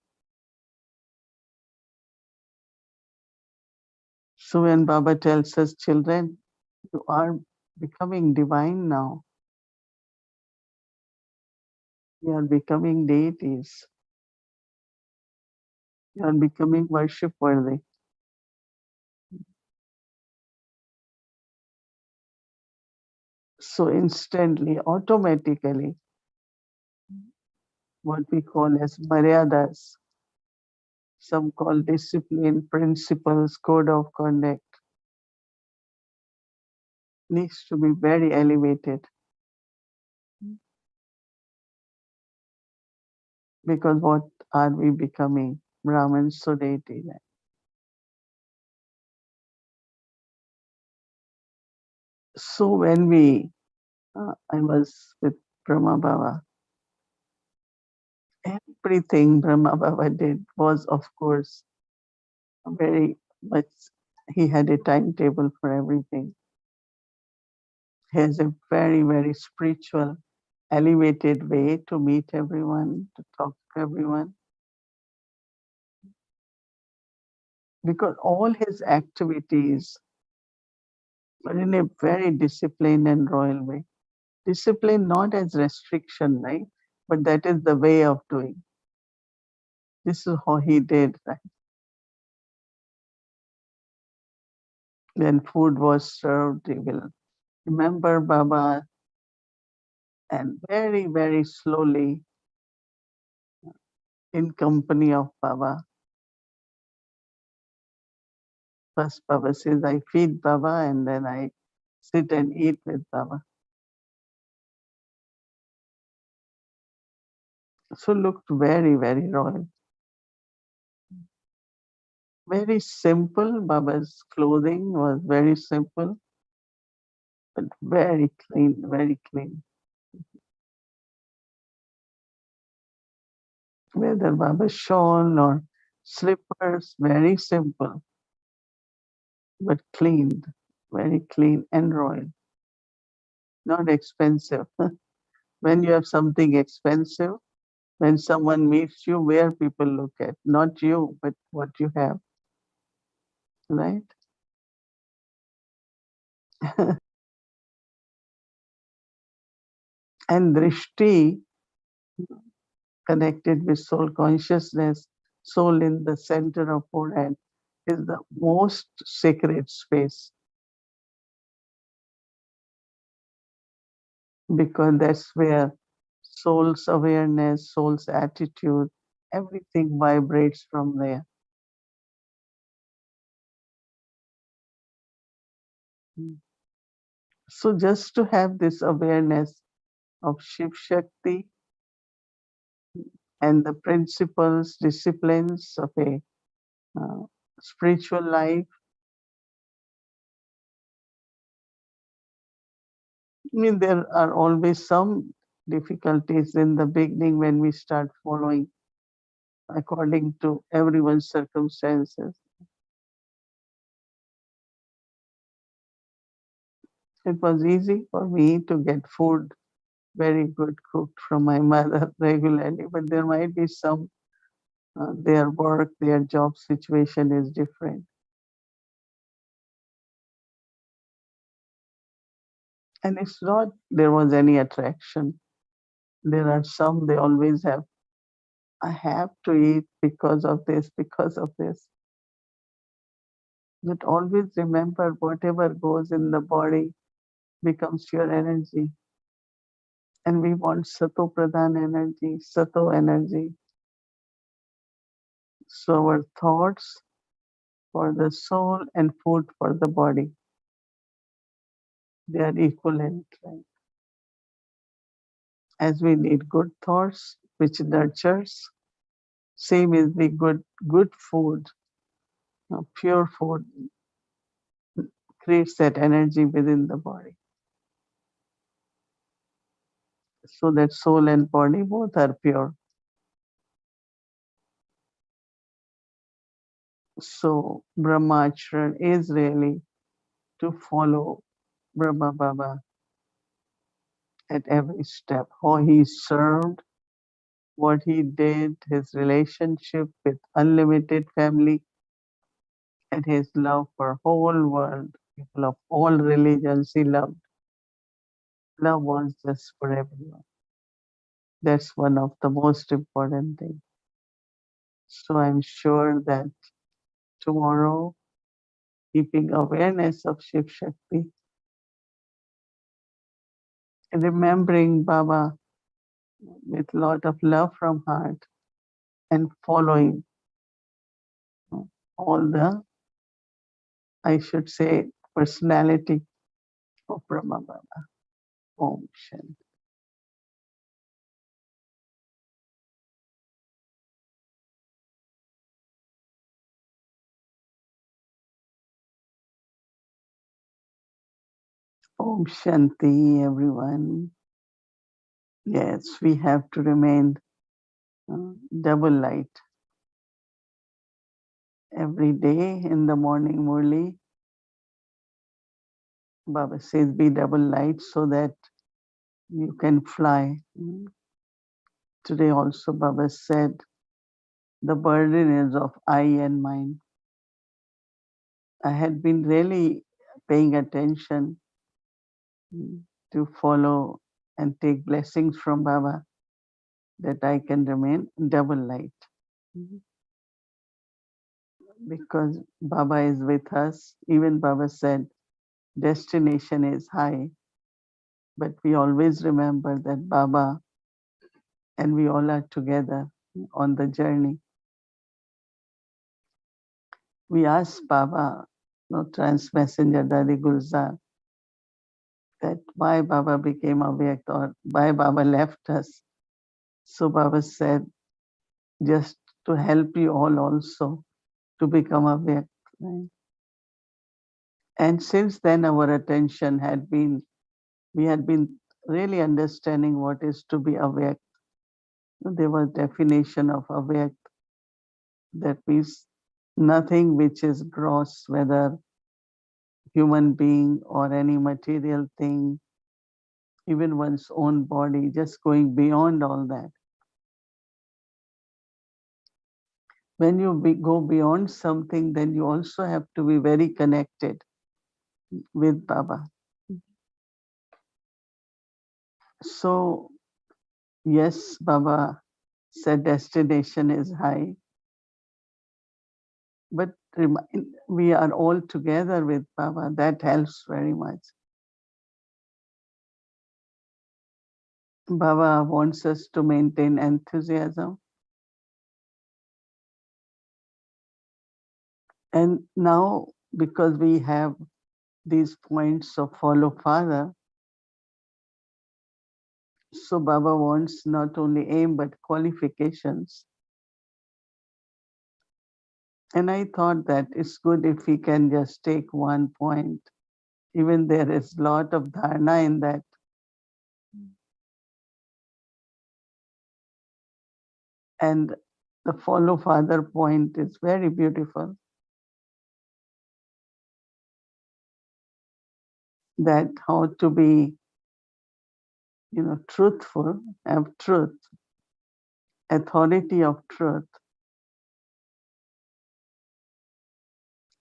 So when Baba tells us, children, you are becoming divine now. You are becoming deities. You are becoming worship worthy. So instantly, automatically, what we call as maryadas, some call discipline, principles, code of conduct, needs to be very elevated. Because what are we becoming? Brahmins, so deity. So when I was with Brahma Baba, everything Brahma Baba did was, of course, very much, he had a timetable for everything. He has a very, very spiritual, elevated way to meet everyone, to talk to everyone. Because all his activities but in a very disciplined and royal way. Discipline not as restriction, right? But that is the way of doing. This is how he did, right? When food was served, he will remember Baba and very, very slowly, in company of Baba. First, Baba says, I feed Baba, and then I sit and eat with Baba. So looked very, very royal. Very simple. Baba's clothing was very simple, but very clean, very clean. Whether Baba shawl or slippers, very simple, but clean, very clean and royal. Not expensive. When you have something expensive, when someone meets you, where people look at, not you, but what you have, right? And drishti, connected with soul consciousness, soul in the center of forehead, is the most sacred space because that's where soul's awareness, soul's attitude, everything vibrates from there. So just to have this awareness of Shiv Shakti and the principles, disciplines of a uh, spiritual life. I mean, there are always some difficulties in the beginning when we start following according to everyone's circumstances. It was easy for me to get food very good cooked from my mother regularly, but there might be some, their work, their job situation is different. And it's not there was any attraction. There are some, they always have, I have to eat because of this, because of this. But always remember whatever goes in the body becomes your energy. And we want Sato Pradhan energy, Sato energy. So our thoughts for the soul and food for the body, they are equivalent, right? As we need good thoughts, which nurtures, same is the good food, pure food creates that energy within the body. So that soul and body both are pure. So Brahmacharya is really to follow Brahma Baba at every step. How he served, what he did, his relationship with unlimited family, and his love for whole world, people of all religions he loved. Love was just for everyone. That's one of the most important things. So I'm sure that tomorrow, keeping awareness of Shiv Shakti, remembering Baba with lot of love from heart, and following all the, I should say, personality of Brahma Baba. Om Shanti. Om Shanti, everyone. Yes, we have to remain double light. Every day in the morning, Murli, Baba says, be double light so that you can fly. Today also Baba said, the burden is of I and mind. I had been really paying attention, to follow and take blessings from Baba, that I can remain double light. Because Baba is with us. Even Baba said, destination is high, but we always remember that Baba and we all are together on the journey. We asked Baba, Trans Messenger Dadi Gulzar, that why Baba became awake or why Baba left us. So Baba said, just to help you all also to become awake. Right? And since then, our attention we had been really understanding what is to be awake. There was definition of awake. That means nothing which is gross, whether human being or any material thing, even one's own body, just going beyond all that. When you go beyond something, then you also have to be very connected with Baba. So, yes, Baba said destination is high, but we are all together with Baba. That helps very much. Baba wants us to maintain enthusiasm. And now, because we have these points of follow Father, so Baba wants not only aim but qualifications. And I thought that it's good if we can just take one point. Even there is a lot of dharna in that. And the follow Father point is very beautiful. That how to be, truthful, have truth, authority of truth,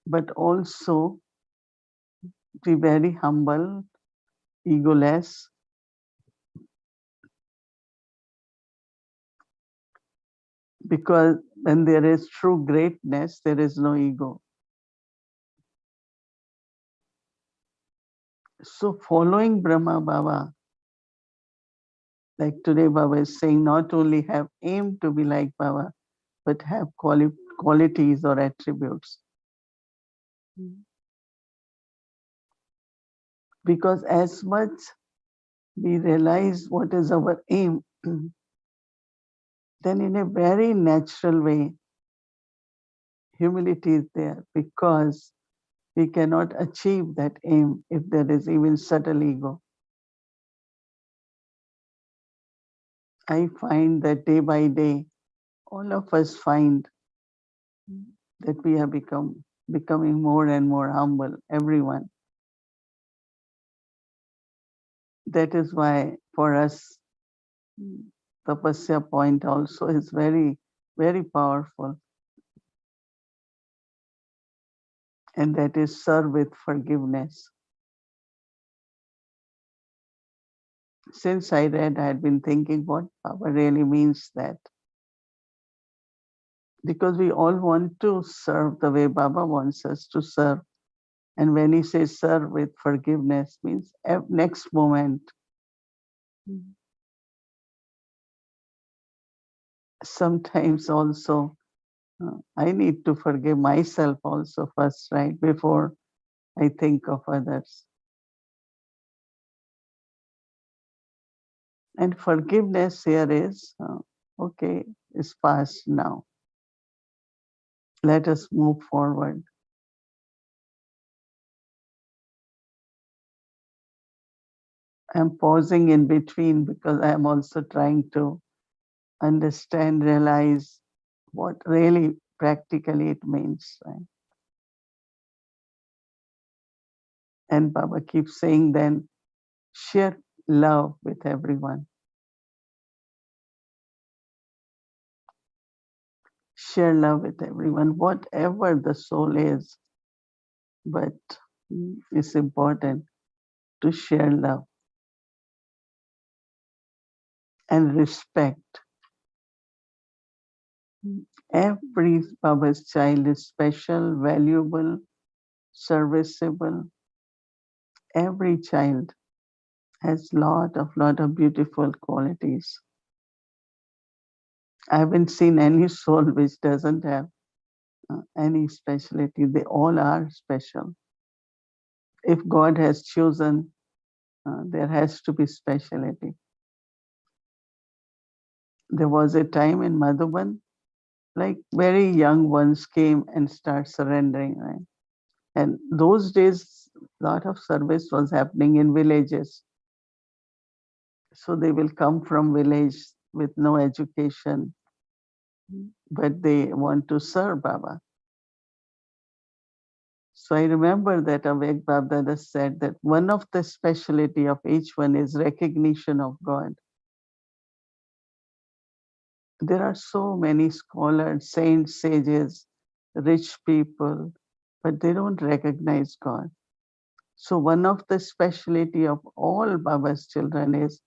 but also be very humble, egoless, because when there is true greatness, there is no ego. So following Brahma Baba, like today Baba is saying, not only have aim to be like Baba, but have qualities or attributes. Because as much we realize what is our aim, then in a very natural way, humility is there, because we cannot achieve that aim if there is even subtle ego. I find that day by day, all of us find that we have becoming more and more humble, everyone. That is why for us, Tapasya point also is very, very powerful. And that is serve with forgiveness. Since I read, I had been thinking what Baba really means that. Because we all want to serve the way Baba wants us to serve. And when he says serve with forgiveness, means next moment. Sometimes also, I need to forgive myself also first, right? Before I think of others. And forgiveness here is, okay, it's past now. Let us move forward. I'm pausing in between because I'm also trying to understand, realize what really practically it means. Right? And Baba keeps saying then, share love with everyone. Share love with everyone, whatever the soul is. But It's important to share love and respect. Every Baba's child is special, valuable, serviceable. Every child has lot of beautiful qualities. I haven't seen any soul which doesn't have any specialty. They all are special. If God has chosen, there has to be specialty. There was a time in Madhuban, like very young ones came and start surrendering, right? And those days, a lot of service was happening in villages. So they will come from village with no education, but they want to serve Baba. So I remember that Avek Babdada said that one of the specialty of each one is recognition of God. There are so many scholars, saints, sages, rich people, but they don't recognize God. So one of the specialty of all Baba's children is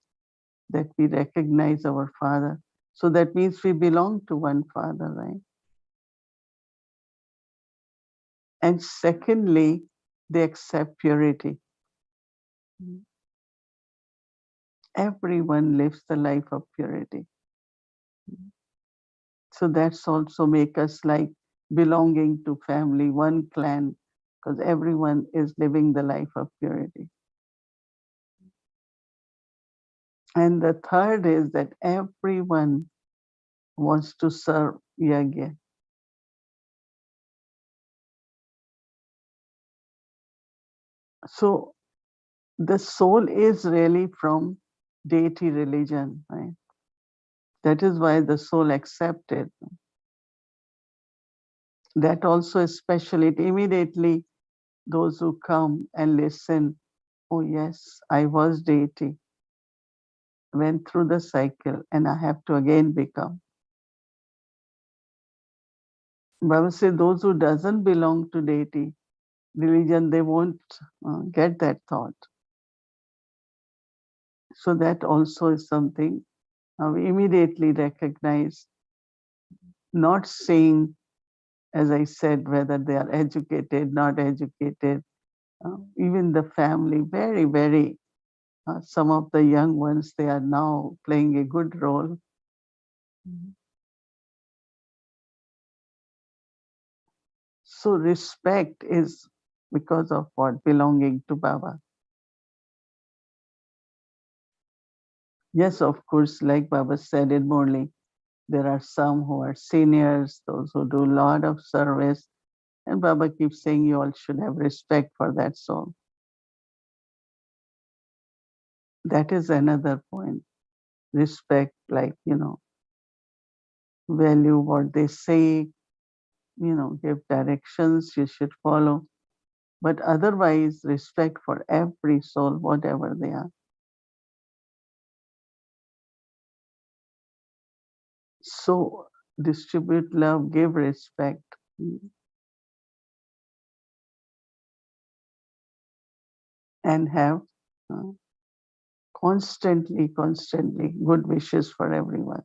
that we recognize our Father. So that means we belong to one Father, right? And secondly, they accept purity. Everyone lives the life of purity. So that's also make us like belonging to family, one clan, because everyone is living the life of purity. And the third is that everyone wants to serve Yagya. So the soul is really from deity religion, right? That is why the soul accepted. That also especially immediately those who come and listen, oh yes, I was deity, went through the cycle and I have to again become. Baba said those who doesn't belong to deity religion, they won't get that thought. So that also is something we immediately recognize, not saying, as I said, whether they are educated, not educated, even the family, very, very, some of the young ones, they are now playing a good role. So respect is because of what? Belonging to Baba. Yes, of course, like Baba said in Murli, there are some who are seniors, those who do a lot of service. And Baba keeps saying you all should have respect for that soul. That is another point. Respect, like, value what they say, give directions you should follow. But otherwise, respect for every soul, whatever they are. So distribute love, give respect, and have uh, constantly good wishes for everyone.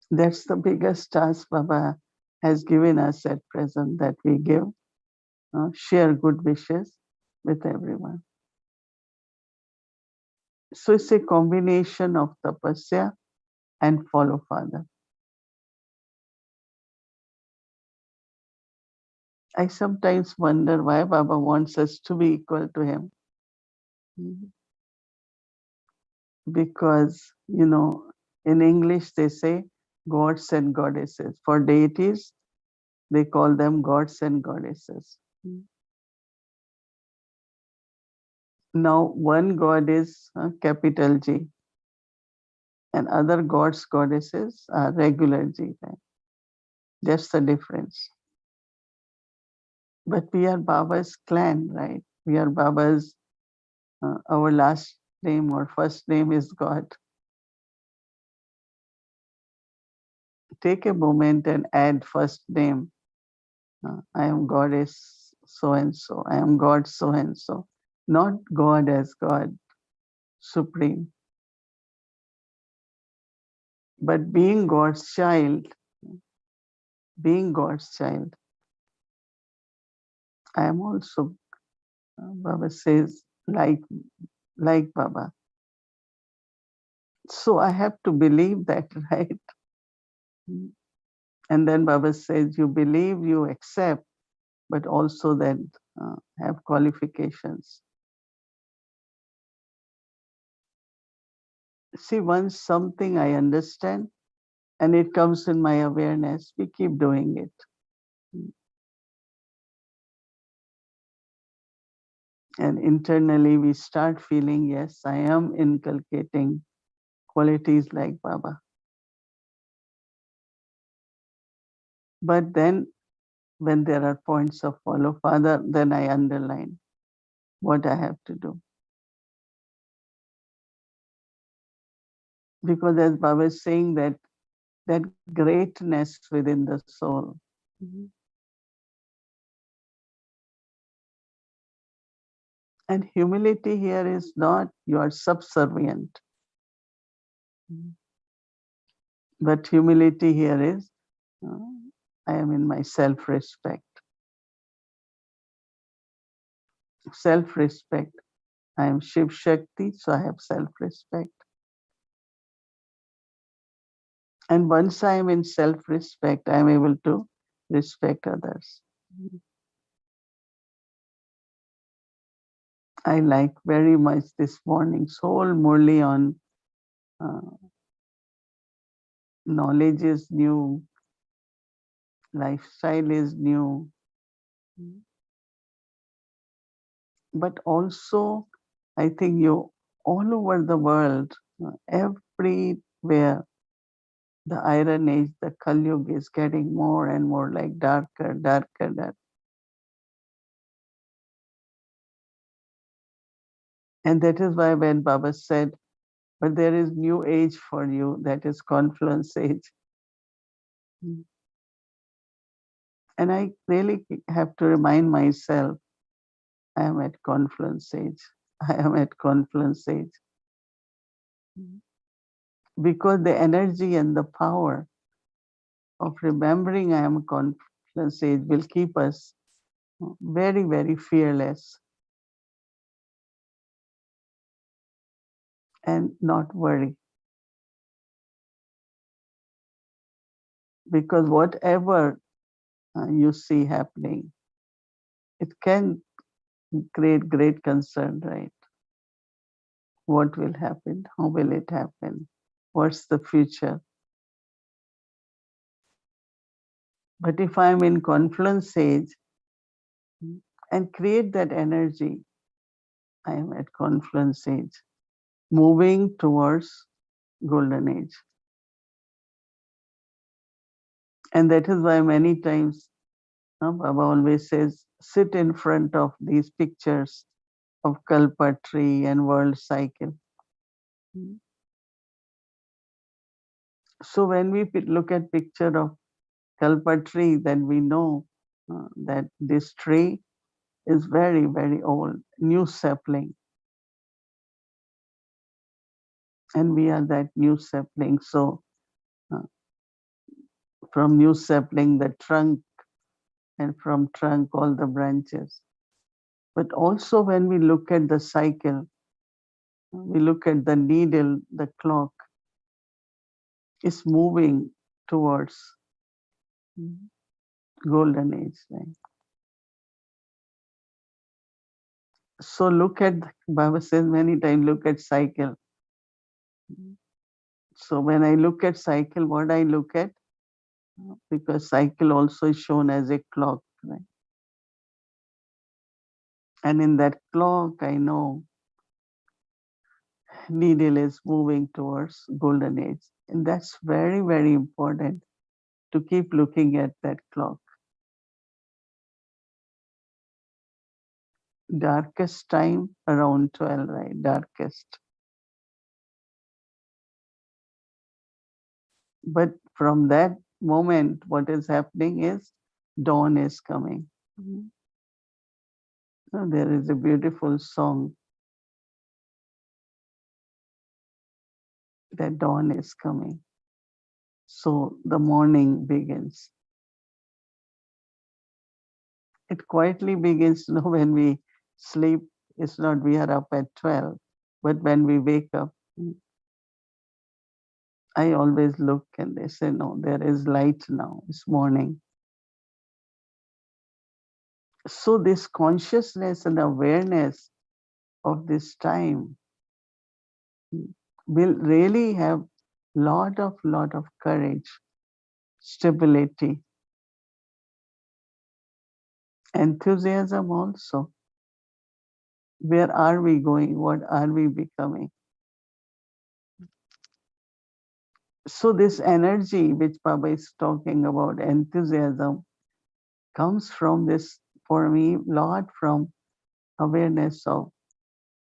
That's the biggest task Baba has given us at present, that we give, share good wishes with everyone. So it's a combination of tapasya and follow Father. I sometimes wonder why Baba wants us to be equal to him. Because, in English they say gods and goddesses. For deities, they call them gods and goddesses. Now, one god is capital G, and other gods, goddesses are regular G. Right? That's the difference. But we are Baba's clan, right? We are Baba's, our last name or first name is God. Take a moment and add first name I am goddess so and so. I am God so and so. Not God as God supreme, but being God's child. Being God's child, I am also, Baba says, like Baba. So I have to believe that, right? And then Baba says, you believe, you accept, but also then have qualifications. See, once something I understand and it comes in my awareness, we keep doing it. And internally we start feeling, yes, I am inculcating qualities like Baba. But then when there are points of follow Father, then I underline what I have to do. Because as Baba is saying that greatness within the soul. Mm-hmm. And humility here is not you are subservient. Mm-hmm. But humility here is I am in my self-respect. Self-respect. I am Shiv Shakti, so I have self-respect. And once I am in self-respect, I am able to respect others. I like very much this morning's whole Murli on knowledge is new, lifestyle is new, but also I think you all over the world, everywhere, the Iron Age, the Kali Yuga is getting more and more like darker, darker, darker. And that is why when Baba said, but there is new age for you, that is confluence age. And I really have to remind myself, I am at confluence age. I am at confluence age. Because the energy and the power of remembering I am a confluence age will keep us very, very fearless and not worry. Because whatever you see happening, it can create great concern, right? What will happen? How will it happen? What's the future? But if I'm in confluence age and create that energy, I am at confluence age, moving towards golden age. And that is why many times Baba always says, sit in front of these pictures of Kalpa tree and world cycle. So when we look at picture of Kalpa tree, then we know that this tree is very, very old, new sapling. And we are that new sapling. So from new sapling, the trunk, and from trunk, all the branches. But also when we look at the cycle, we look at the needle, the clock is moving towards golden age. Right? So look at, Baba says many times, look at cycle. So when I look at cycle, what I look at, because cycle also is shown as a clock, right? And in that clock, I know needle is moving towards golden age. And that's very, very important to keep looking at that clock. Darkest time around 12, right? Darkest. But from that moment, what is happening is dawn is coming. Mhm. So there is a beautiful song that dawn is coming. So the morning begins. It quietly begins, when we sleep. It's not we are up at 12, but when we wake up, I always look and they say, no, there is light now. It's morning. So this consciousness and awareness of this time will really have lot of courage, stability, enthusiasm also. Where are we going? What are we becoming? So this energy which Baba is talking about, enthusiasm, comes from this, for me, lot from awareness of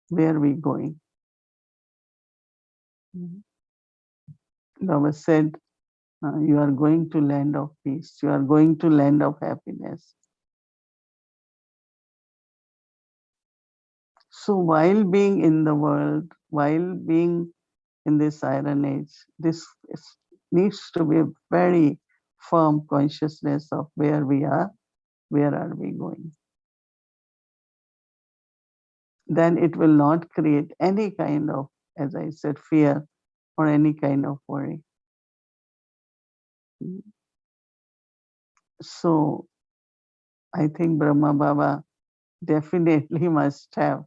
where we going. Baba said, you are going to land of peace. You are going to land of happiness. So while being in the world, while being in this iron age, this needs to be a very firm consciousness of where we are, where are we going. Then it will not create any kind of, as I said, fear or any kind of worry. So I think Brahma Baba definitely must have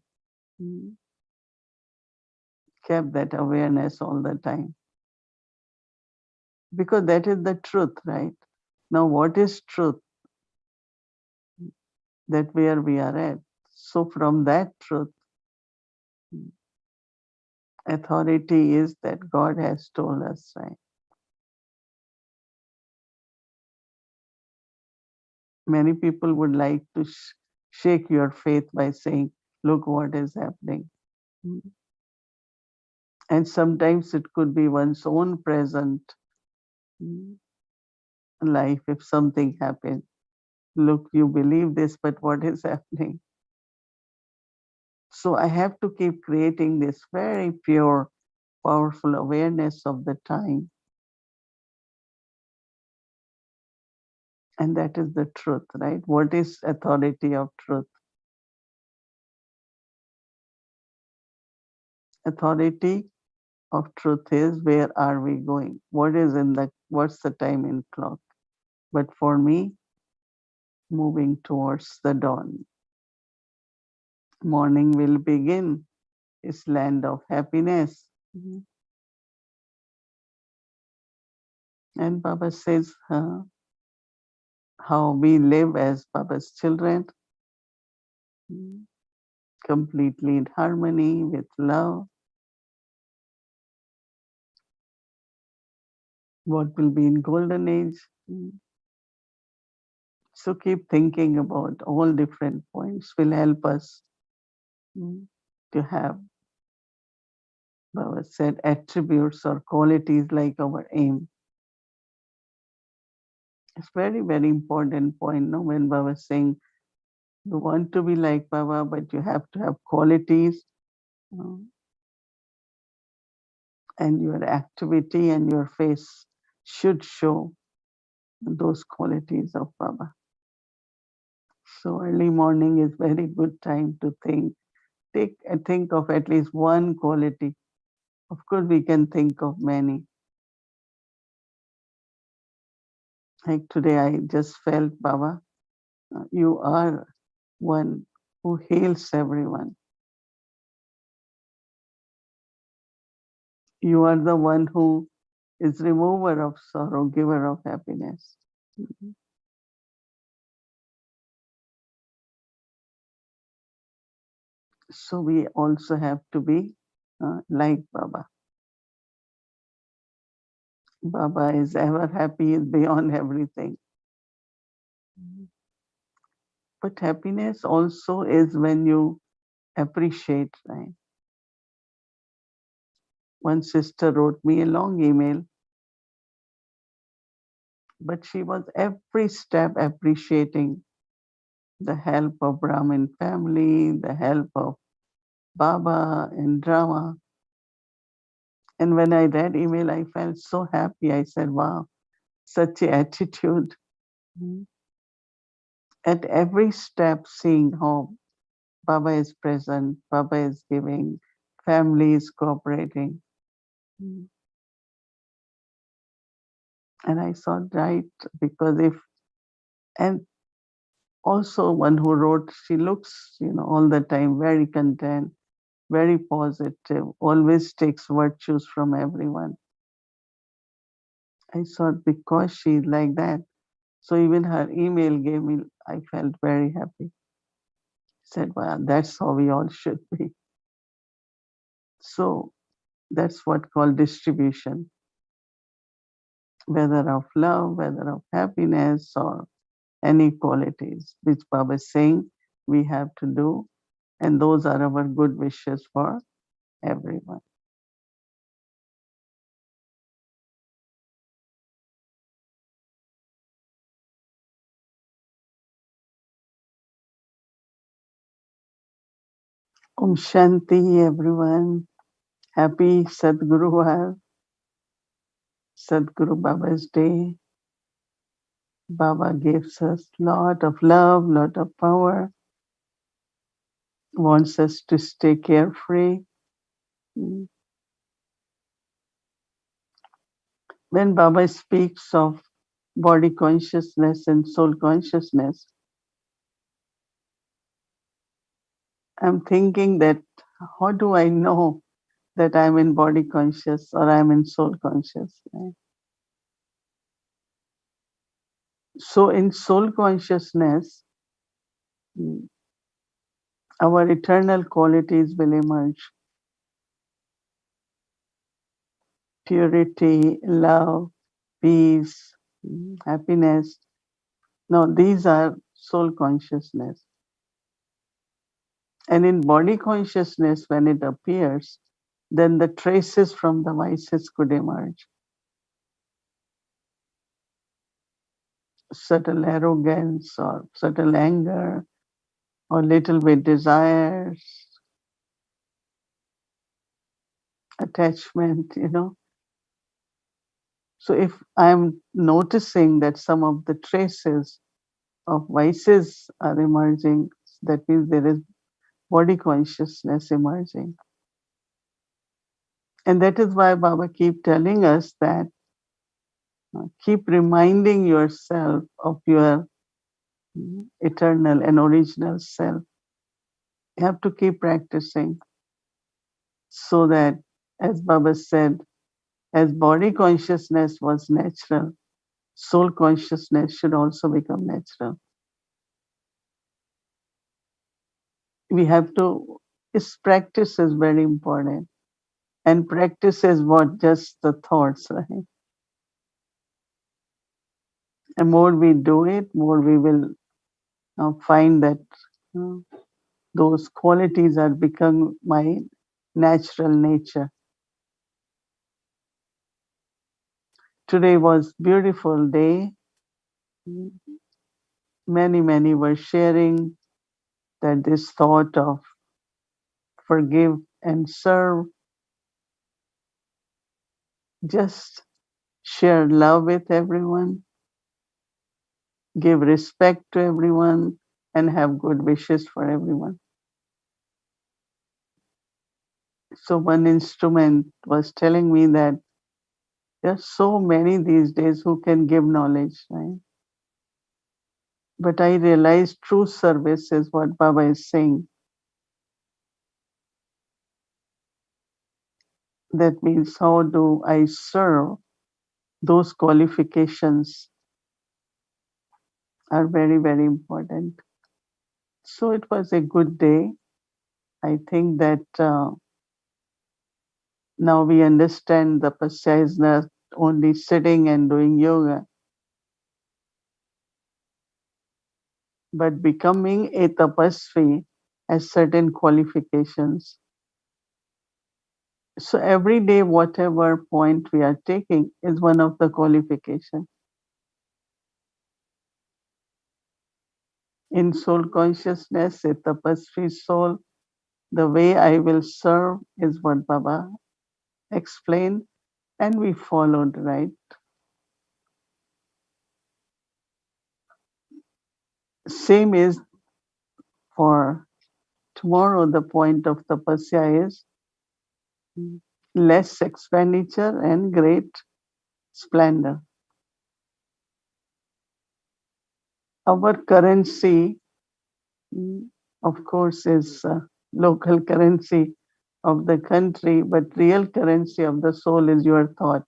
kept that awareness all the time. Because that is the truth, right? Now, what is truth? That where we are at. So from that truth, authority is that God has told us, right? Many people would like to shake your faith by saying, look what is happening. And sometimes it could be one's own present life. If something happened, look, you believe this, but what is happening? So I have to keep creating this very pure, powerful awareness of the time. And that is the truth, right? What is authority of truth? Authority of truth is where are we going? What's the time in clock? But for me, moving towards the dawn. Morning will begin. It's land of happiness. And Baba says how we live as Baba's children, completely in harmony with love. What will be in golden age? So keep thinking about all different points will help us to have, Baba said, attributes or qualities like our aim. It's very, very important point, no? When Baba is saying you want to be like Baba, but you have to have qualities, and your activity and your face should show those qualities of Baba. So early morning is very good time to think. Think of at least one quality. Of course, we can think of many. Like today, I just felt, Baba, you are one who heals everyone. You are the one who is remover of sorrow, giver of happiness. So we also have to be like Baba. Baba is ever happy, is beyond everything. But happiness also is when you appreciate, right? One sister wrote me a long email But she was every step appreciating the help of Brahmin family, the help of Baba in drama. And when I read email, I felt so happy. I said, wow, such a attitude. Mm. At every step, seeing how Baba is present, Baba is giving, family is cooperating. Mm. And I thought, right, because if, and also one who wrote, she looks, all the time very content, very positive, always takes virtues from everyone. I thought because she's like that, so even her email gave me, I felt very happy. Said, well, that's how we all should be. So that's what called distribution, whether of love, whether of happiness or any qualities, which Baba is saying we have to do. And those are our good wishes for everyone. Om Shanti, everyone. Happy Sadguru Sadguru Baba's day. Baba gives us lot of love, lot of power, wants us to stay carefree. Mm. When Baba speaks of body consciousness and soul consciousness, I'm thinking that how do I know that I'm in body conscious or I'm in soul conscious? Right? So in soul consciousness, mm, our eternal qualities will emerge. Purity, love, peace, happiness. No, these are soul consciousness. And in body consciousness, when it appears, then the traces from the vices could emerge. Subtle arrogance or subtle anger or little bit desires, attachment. So if I'm noticing that some of the traces of vices are emerging, that means there is body consciousness emerging. And that is why Baba keep telling us that keep reminding yourself of your eternal and original self. You have to keep practicing so that, as Baba said, as body consciousness was natural, soul consciousness should also become natural. We have to, this practice is very important. And practice is what? Just the thoughts, right? And more we do it, more we will find that uh, those qualities are become my natural nature. Today was beautiful day. Many were sharing that this thought of forgive and serve, just share love with everyone, give respect to everyone, and have good wishes for everyone. So one instrument was telling me that there's so many these days who can give knowledge, right? But I realized true service is what Baba is saying. That means how do I serve? Those qualifications are very important. So it was a good day. I think that now we understand the Tapasya is not only sitting and doing yoga, but becoming a tapasvi has certain qualifications. So every day, whatever point we are taking is one of the qualifications. In soul consciousness, a tapasvi soul, the way I will serve is what Baba explained, and we followed, right? Same is for tomorrow. The point of tapasya is less expenditure and great splendor. Our currency, mm, of course, is local currency of the country, but real currency of the soul is your thought.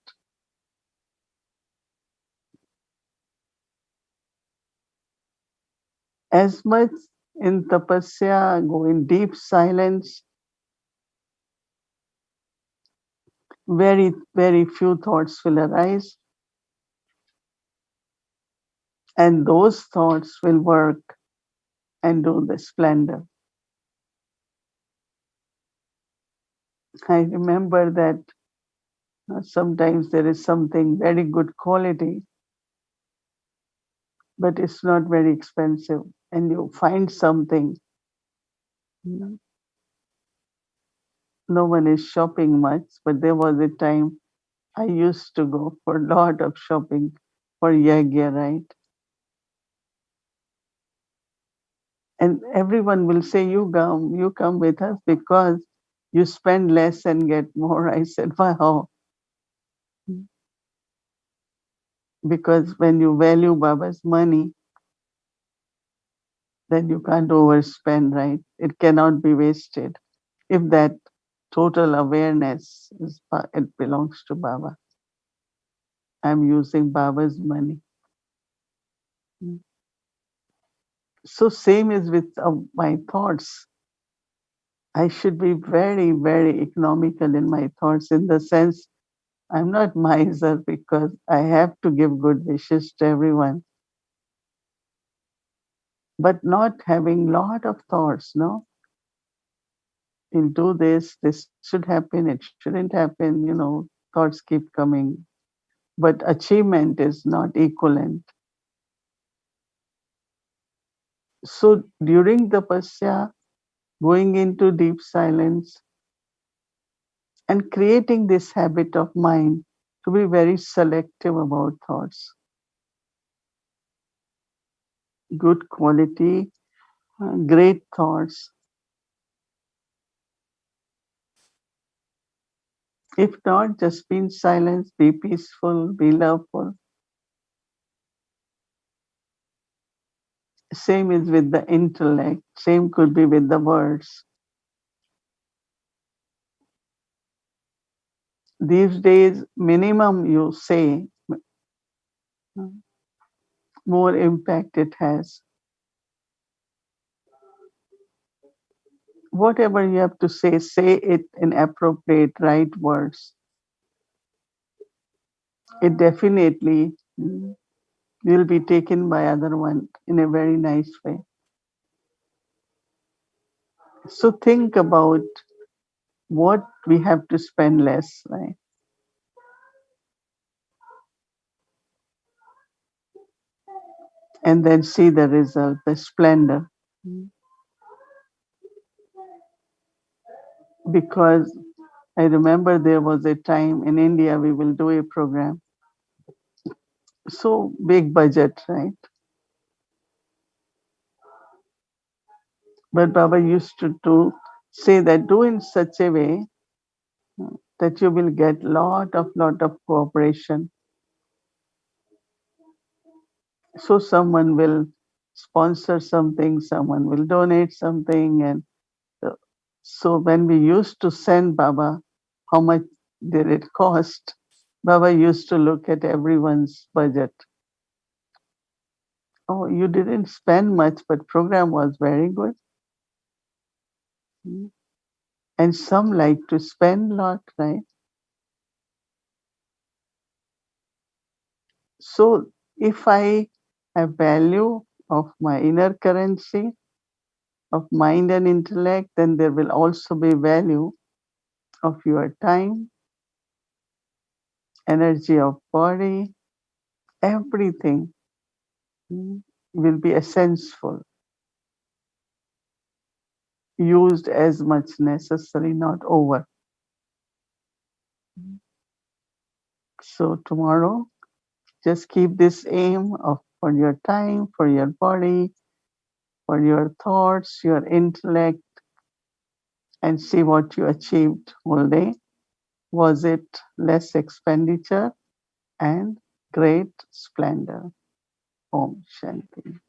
As much in tapasya, go in deep silence, very, very few thoughts will arise, and those thoughts will work and do the splendor. I remember that sometimes there is something very good quality, but it's not very expensive, and you find something. No one is shopping much, but there was a time I used to go for a lot of shopping for yagya, right? And everyone will say, you come with us because you spend less and get more. I said, wow. Because when you value Baba's money, then you can't overspend, right? It cannot be wasted. If that total awareness is, it belongs to Baba. I'm using Baba's money. So same is with my thoughts. I should be very, very economical in my thoughts, in the sense I'm not miser because I have to give good wishes to everyone, but not having lot of thoughts, no? You'll do this should happen, it shouldn't happen, thoughts keep coming. But achievement is not equivalent. So during the pasya, going into deep silence and creating this habit of mind to be very selective about thoughts. Good quality, great thoughts. If not, just be in silence, be peaceful, be loveful. Same is with the intellect, same could be with the words. These days, minimum you say, more impact it has. Whatever you have to say it in appropriate, right words. It definitely will be taken by other one in a very nice way. So think about what we have to spend less, right? And then see the result, the splendor. Because I remember there was a time in India we will do a program. So big budget, right? But Baba used to say that do in such a way that you will get lot of cooperation. So someone will sponsor something, someone will donate something, and so when we used to send Baba, how much did it cost? Baba used to look at everyone's budget. Oh, you didn't spend much, but program was very good. And some like to spend a lot, right? So if I have value of my inner currency, of mind and intellect, then there will also be value of your time, energy of body, everything will be essential. used as much necessary, not over. So tomorrow, just keep this aim of for your time, for your body, for your thoughts, your intellect, and see what you achieved all day. Was it less expenditure and great splendor? Om Shanti.